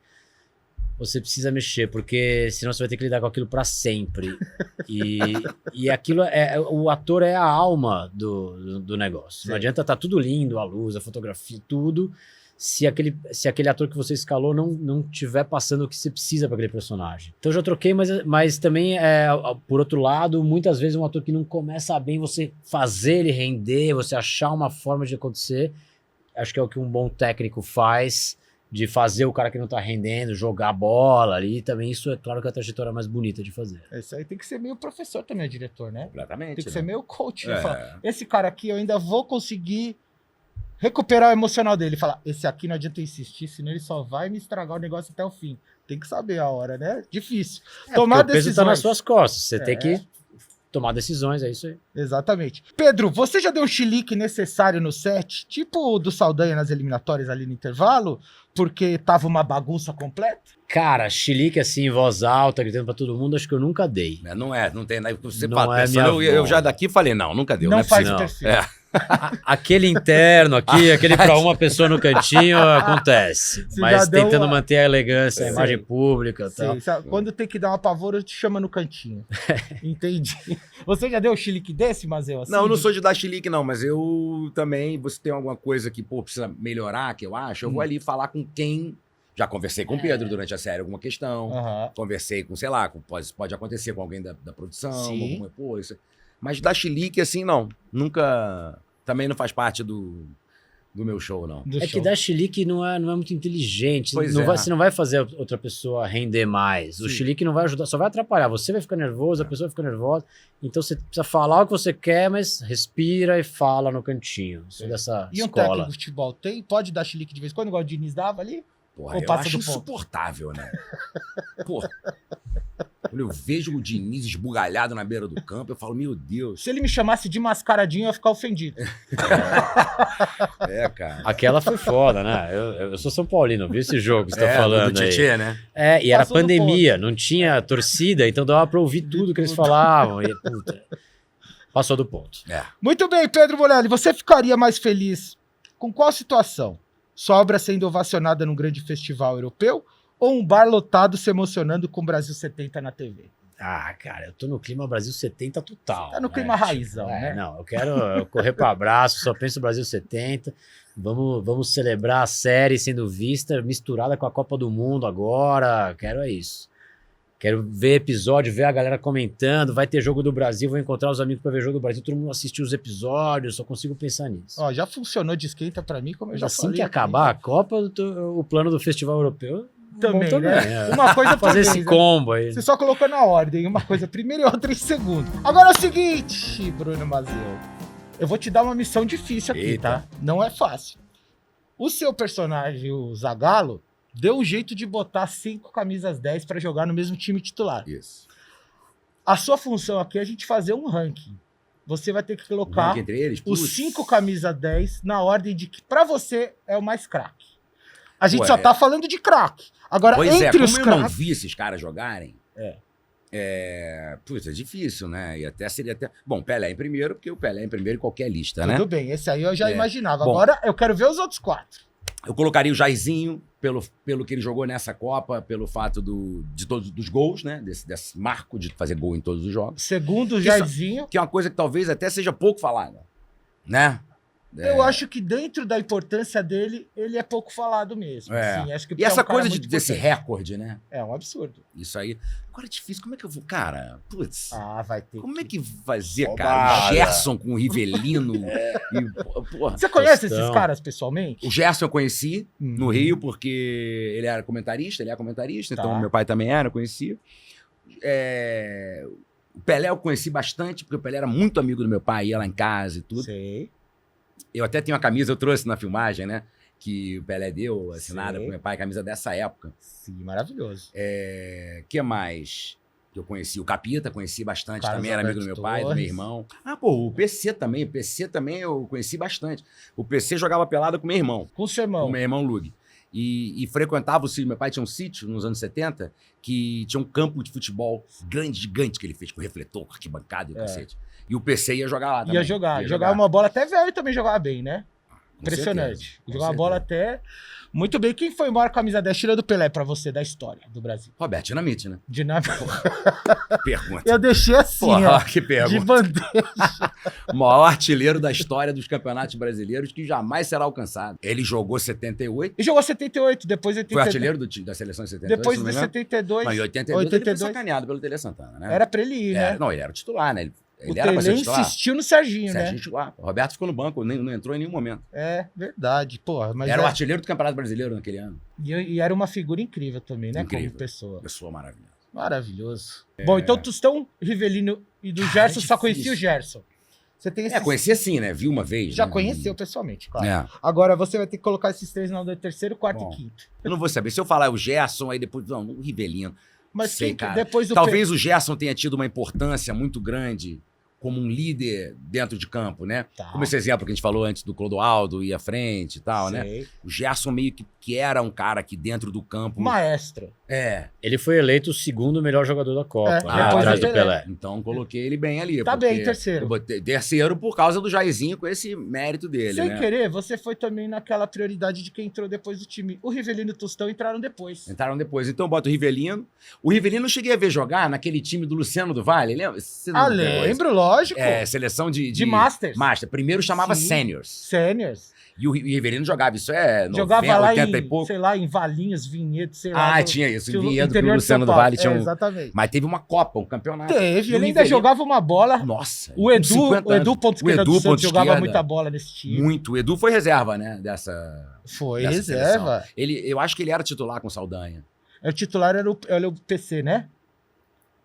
você precisa mexer, porque senão você vai ter que lidar com aquilo pra sempre. E aquilo o ator é a alma do negócio. Sim. Não adianta estar tudo lindo, a luz, a fotografia, tudo. Se aquele ator que você escalou não tiver passando o que você precisa para aquele personagem. Então eu já troquei, mas também, por outro lado, muitas vezes um ator que não começa bem, você fazer ele render, você achar uma forma de acontecer, acho que é o que um bom técnico faz, de fazer o cara que não tá rendendo, jogar a bola ali, também isso é claro que é a trajetória mais bonita de fazer. Isso aí tem que ser meio professor também, diretor, né? Completamente. Tem que né? ser meio coach, né? É. Falar, esse cara aqui eu ainda vou conseguir recuperar o emocional dele. Falar, esse aqui não adianta eu insistir, senão ele só vai me estragar o negócio até o fim. Tem que saber a hora, né? Difícil. Tomar Porque o peso decisões. tá nas suas costas. Você tem que tomar decisões, é isso aí. Exatamente. Pedro, você já deu um chilique necessário no set? Tipo o do Saldanha nas eliminatórias ali no intervalo? Porque tava uma bagunça completa? Cara, chilique assim, em voz alta, gritando pra todo mundo, acho que eu nunca dei. Não tem. Você Não fala, é pensando, minha eu voz. já daqui falei, nunca deu. Não, é faz possível. o Não. perfil. É. Aquele interno aqui, aquele pra uma pessoa no cantinho, acontece. Você Mas já deu tentando uma- manter a elegância, a Sei. imagem pública e tal. Sei, sabe? Quando tem que dar uma pavor, eu te chamo no cantinho. Entendi. Você já deu um chilique desse, Mazeu? Assim, Não, eu não sou de dar chilique, não, mas eu também, você tem alguma coisa que, precisa melhorar, que eu acho, eu vou ali falar com quem. Já conversei com o Pedro durante a série, alguma questão. Aham. Conversei com, sei lá, pode acontecer com alguém da produção, Sim. isso. Mas dar chilique, assim, não. Nunca. Também não faz parte do meu show, não. Do É show. que dar chilique não é muito inteligente. Pois Não é. vai, você não vai fazer a outra pessoa render mais. O Sim. chilique não vai ajudar, só vai atrapalhar. Você vai ficar nervoso, a pessoa fica nervosa. Então você precisa falar o que você quer, mas respira e fala no cantinho. Sou dessa E um escola. técnico de futebol tem? Pode dar chilique de vez em quando, igual o Diniz dava ali? Porra, Ou eu passa acho do ponto? insuportável, né? Porra. Quando eu vejo o Diniz esbugalhado na beira do campo, eu falo, meu Deus. Se ele me chamasse de mascaradinho, eu ia ficar ofendido. É, cara. Aquela foi foda, né? Eu sou São Paulino, vi esse jogo que você tá falando do aí. Tietê, né? É, e era Passou do pandemia, não tinha torcida, então dava pra ouvir tudo que eles falavam. E, puta, passou do ponto. É. Muito bem, Pedro Morelli, você ficaria mais feliz com qual situação? Sua obra sendo ovacionada num grande festival europeu ou um bar lotado se emocionando com o Brasil 70 na TV? Ah, cara, eu tô no clima Brasil 70 total. Tá no clima raizão, né? Não, eu quero correr para abraço, só penso no Brasil 70. Vamos celebrar a série sendo vista, misturada com a Copa do Mundo agora. Quero é isso. Quero ver episódio, ver a galera comentando. Vai ter jogo do Brasil, vou encontrar os amigos para ver jogo do Brasil. Todo mundo assistiu os episódios, só consigo pensar nisso. Ó, já funcionou de esquenta pra mim, como eu já Assim falei. que acabar a Copa, o plano do Festival Europeu Também, bom né? é. Uma coisa por Fazer vez, esse né? combo aí. Você só colocou na ordem, uma coisa primeiro e outra em segundo. Agora é o seguinte, Bruno Mazeu. Eu vou te dar uma missão difícil aqui, Eita. tá? Não é fácil. O seu personagem, o Zagallo, deu um jeito de botar 5 camisas 10 pra jogar no mesmo time titular. Isso. A sua função aqui é a gente fazer um ranking. Você vai ter que colocar Ranking entre eles, os putz. 5 camisa 10 na ordem de que pra você é o mais craque. A gente Ué. só tá falando de craque. Agora, Pois é, entre como os eu não craques... vi esses caras jogarem, É. putz, é difícil, né? E até seria até... Bom, Pelé em primeiro, porque o Pelé em primeiro em qualquer lista, né? Tudo bem, esse aí eu já É. imaginava. Bom. Agora eu quero ver os outros 4. Eu colocaria o Jairzinho, pelo que ele jogou nessa Copa, pelo fato de todos dos gols, né? Desse marco de fazer gol em todos os jogos. Segundo o Isso- Jairzinho. Que é uma coisa que talvez até seja pouco falada, né? Eu acho que dentro da importância dele, ele é pouco falado mesmo. É. Assim, acho que E é um essa cara coisa muito desse importante. recorde, né? É um absurdo. Isso aí. Agora é difícil. Como é que eu vou... Cara, putz... Ah, vai ter. Como é que fazer, Roubada. cara? O Gerson com o Rivelino. Porra. Você conhece Tostão. esses caras pessoalmente? O Gerson eu conheci no Uhum. Rio, porque ele é comentarista, Tá. então meu pai também era, eu conhecia. O Pelé eu conheci bastante, porque o Pelé era muito amigo do meu pai, ia lá em casa e tudo. Sei. Eu até tenho uma camisa, eu trouxe na filmagem, né? Que o Pelé deu, assinada Sei. pro meu pai, camisa dessa época. Sim, maravilhoso. Que mais que eu conheci? O Capita, conheci bastante Carlos também, era amigo do Alberto meu pai, do meu Torres. irmão. Ah, pô, o PC também eu conheci bastante. O PC jogava pelada com meu irmão, Com o seu irmão. com meu irmão Lug. E frequentava o sítio, meu pai tinha um sítio nos anos 70, que tinha um campo de futebol grande, gigante, que ele fez com refletor, com arquibancada e o cacete. E o PC ia jogar lá também. Ia jogar. Jogava uma bola até velho também jogava bem, né? Com Impressionante. certeza, com Jogava bola até. Muito bem. Quem foi o maior camisa 10 tirando do Pelé pra você da história do Brasil? Roberto Dinamite, né? Dinâmico. Pergunta. Eu deixei assim, Porra, ó. que De pergunta. bandeira. O maior artilheiro da história dos campeonatos brasileiros que jamais será alcançado. Ele jogou 78, E jogou 78, depois 82. foi artilheiro da seleção de 72. Depois se de não me engano. 72. Não, em 82, ele 82. foi sacaneado pelo Tele Santana, né? Era pra ele ir, né? Não, ele era o titular, né? Ele O era pra ser Tele titular. insistiu no Serginho, Serginho né? titular. O Roberto ficou no banco, não entrou em nenhum momento. É, verdade. Porra, mas Era o artilheiro do Campeonato Brasileiro naquele ano. e era uma figura incrível também, né? Incrível. Como pessoa. Pessoa maravilhosa. Maravilhoso. Bom, então Tostão, Rivelino e do Cara, Gerson é só difícil. conhecia o Gerson. Você tem esses... Conhecia sim, né? Viu uma vez. Já né? conheceu pessoalmente, claro. É. Agora você vai ter que colocar esses 3 no terceiro, quarto Bom. e quinto. Eu não vou saber. Se eu falar o Gerson, aí depois... Não, o Rivelino. Mas Sei, quem que- cara. depois do Talvez o Gerson tenha tido uma importância muito grande como um líder dentro de campo, né? Tá. Como esse exemplo que a gente falou antes do Clodoaldo ir à frente e tal, né? Sei. O Gerson meio que era um cara que dentro do campo... Maestro. Ele foi eleito o segundo melhor jogador da Copa, É, né, depois atrás do do Pelé. Pelé. Então coloquei ele bem ali. Tá porque bem, terceiro. Eu botei terceiro por causa do Jairzinho com esse mérito dele, Sem né? querer, você foi também naquela prioridade de quem entrou depois do time. O Rivelino e o Tostão entraram depois. Entraram depois. Então eu boto o Rivelino. O Rivelino eu cheguei a ver jogar naquele time do Luciano do Vale, lembra? Você não pegou isso? Lembro, lógico. Seleção de De Masters. Master. Primeiro chamava Sim. Seniors. Seniors. E o Rivelino jogava. Isso é 90, Jogava lá 80 em, e pouco. sei lá, em Valinhos, Vinhedos, sei lá. Tinha isso. tinha Em o Vinhedo, que o interior de Luciano São do Paulo. Vale tinha um... Exatamente. Mas teve uma Copa, um campeonato. Teve, E o ele ainda Rivelino- jogava uma bola. Nossa. O Edu, 50 o Edu anos. ponto esquerda O Edu, do Santos, ponto jogava esquerda. muita bola nesse time. Muito. O Edu foi reserva, né? Dessa Foi dessa reserva. seleção. Eu acho que ele era titular com o Saldanha. O titular era o PC, né?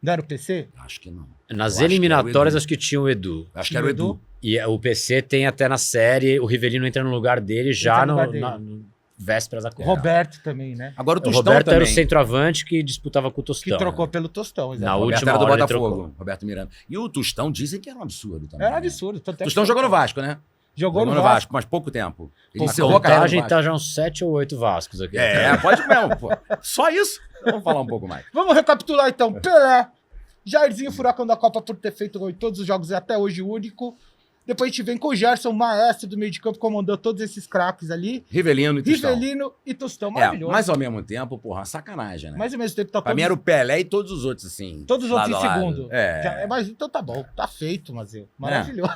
Não era o PC? Acho que não. Nas Eu acho que eliminatórias, era o Edu. acho que tinha o Edu. Acho que era o Edu? Edu. E o PC tem até na série, o Rivelino entra no lugar dele já Entra no no, lugar dele. no vésperas da O Copa. Roberto também, né? Agora o O Tostão Roberto também. era o centroavante que disputava com o Que Tostão. trocou né? pelo Tostão, Na exatamente. Roberto última era do hora ele Botafogo. trocou. Roberto Miranda. E o Tostão dizem que era um absurdo também. Era né? absurdo. Tanto é que- Tostão jogou no Vasco, né? Jogou no Vasco. mas pouco tempo. Ele A encerrou a carreira no contagem Vasco. tá já uns 7 ou 8 Vascos aqui. Pode mesmo, pô. Só isso? Vamos falar um pouco mais. Vamos recapitular então. Pelé, Jairzinho, furacão da Copa por ter feito gol em todos os jogos e até hoje o único. Depois a gente vem com o Gerson, maestro do meio de campo, comandou todos esses craques ali. Rivelino e Tostão. Rivelino e Tostão, maravilhoso. Mas ao mesmo tempo, porra, uma sacanagem, né? Mas ao mesmo tempo tá Pra mim era o Pelé e todos os outros, assim. todos os outros lado em a lado. segundo. É. Mas então tá bom, tá feito, Mazeu. Maravilhoso.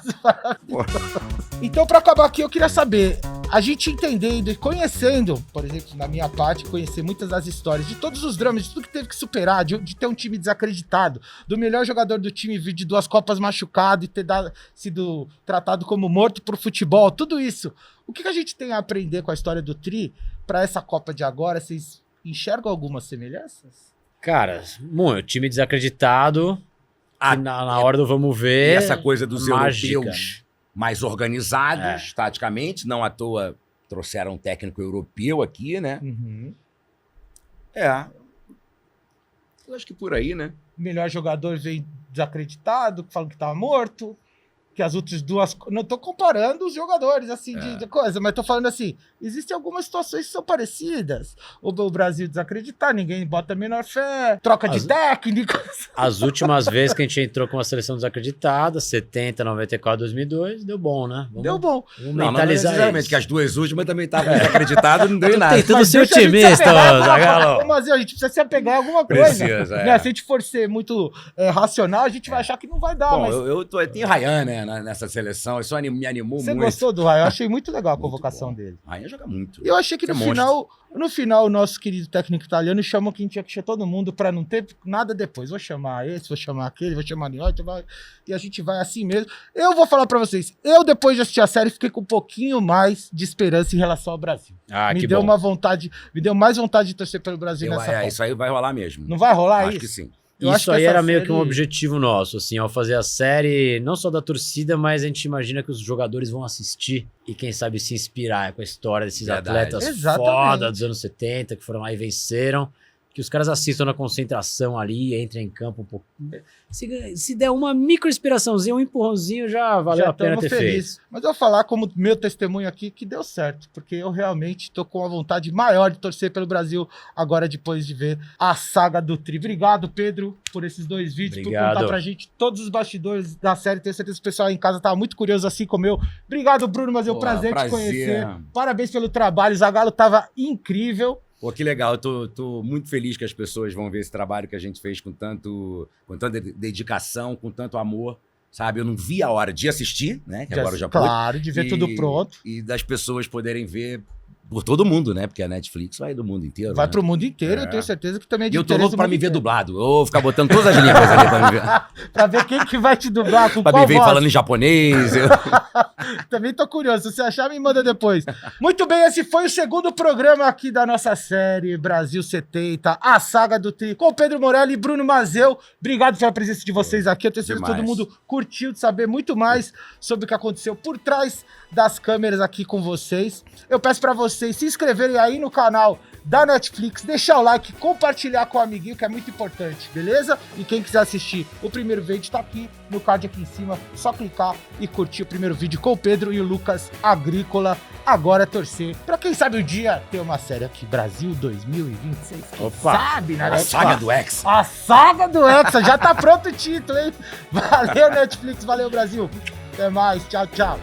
Então, pra acabar aqui, eu queria saber, a gente entendendo e conhecendo, por exemplo, na minha parte, conhecer muitas das histórias, de todos os dramas, de tudo que teve que superar, de ter um time desacreditado, do melhor jogador do time vir de 2 Copas machucado e ter sido tratado como morto pro futebol, tudo isso. O que a gente tem a aprender com a história do Tri pra essa Copa de agora? Vocês enxergam algumas semelhanças? Cara, muito time desacreditado. Ah, que na hora do vamos E ver. essa coisa dos mágica. europeus mais organizados, taticamente, não à toa trouxeram um técnico europeu aqui, né? Uhum. Eu acho que por aí, né? Melhor jogador veio desacreditado, falam que tava morto, que as outras duas... Não tô comparando os jogadores, assim, de coisa, mas tô falando assim, existem algumas situações que são parecidas. O Brasil desacreditar, ninguém bota a menor fé, troca de técnico. As últimas vezes que a gente entrou com uma seleção desacreditada, 70, 94, 2002, deu bom, né? Deu bom. Vamos Não mentalizar necessariamente, isso. que as duas últimas também estavam desacreditadas, não deu em nada. tentando Mas ser deixa a gente se otimista, apegar em Zagallo. alguma- Mas a gente precisa se apegar em alguma coisa. Precisa, é. Né? Se a gente for ser muito racional, a gente vai achar que não vai dar, Bom, mas... eu tenho Ryan, né, nessa seleção, isso me animou Você muito. gostou do Raio? Eu achei muito legal a Muito convocação bom. dele. Ryan joga muito. E eu achei que Você no é monstro. final, o nosso querido técnico italiano chamou quem tinha que chamar todo mundo pra não ter nada depois. Vou chamar esse, vou chamar aquele, vou chamar outro, e a gente vai assim mesmo. Eu vou falar pra vocês, eu depois de assistir a série fiquei com um pouquinho mais de esperança em relação ao Brasil. Ah, me que deu bom. uma vontade, me deu mais vontade de torcer pelo Brasil nessa Copa. Isso aí vai rolar mesmo. Não vai rolar Acho isso? que sim. Eu acho Isso que aí essa era meio que um série- objetivo nosso, assim, ao fazer a série, não só da torcida, mas a gente imagina que os jogadores vão assistir e quem sabe se inspirar com a história desses Verdade. atletas Exatamente. foda dos anos 70, que foram lá e venceram, que os caras assistam na concentração ali, entrem em campo um pouco. Se der uma micro inspiraçãozinha, um empurrãozinho, já valeu Já a pena estamos ter felizes. feito. Mas eu vou falar como meu testemunho aqui que deu certo, porque eu realmente tô com uma vontade maior de torcer pelo Brasil agora depois de ver a saga do Tri. Obrigado, Pedro, por esses 2 vídeos, Obrigado. por contar pra gente todos os bastidores da série. Tenho certeza que o pessoal aí em casa tava muito curioso assim como eu. Obrigado, Bruno, mas é um Pô, prazer te prazer. conhecer. Parabéns pelo trabalho, o Zagallo tava incrível. Pô, que legal, eu tô muito feliz que as pessoas vão ver esse trabalho que a gente fez com tanta dedicação, com tanto amor, sabe? Eu não vi a hora de assistir, né? Que agora eu já pude. Claro, de ver tudo pronto. E das pessoas poderem ver por todo mundo, né? Porque a Netflix vai do mundo inteiro. Vai né? pro mundo inteiro, É. eu tenho certeza que também é E de eu tô interesse louco do pra mundo me ver inteiro. dublado. Eu vou ficar botando todas as línguas ali pra me ver. Pra ver quem que vai te dublar, com Pra qual me ver voz. falando em japonês. Também tô curioso, se você achar, me manda depois. Muito bem, esse foi o segundo programa aqui da nossa série Brasil 70, a saga do Tri, com Pedro Morelli e Bruno Mazeu. Obrigado pela presença de vocês aqui. Eu tenho certeza que todo Demais. mundo curtiu de saber muito mais sobre o que aconteceu por trás das câmeras aqui com vocês. Eu peço pra vocês se inscreverem aí no canal da Netflix, deixar o like, compartilhar com o amiguinho, que é muito importante, beleza? E quem quiser assistir o primeiro vídeo tá aqui no card aqui em cima, só clicar e curtir o primeiro vídeo com o Pedro e o Lucas Agrícola. Agora é torcer pra quem sabe o dia ter uma série aqui, Brasil 2026. Quem Opa, sabe, né? a saga do X. A saga do Hexa, já tá pronto o título, hein? Valeu, Netflix, valeu, Brasil. Até mais, tchau, tchau.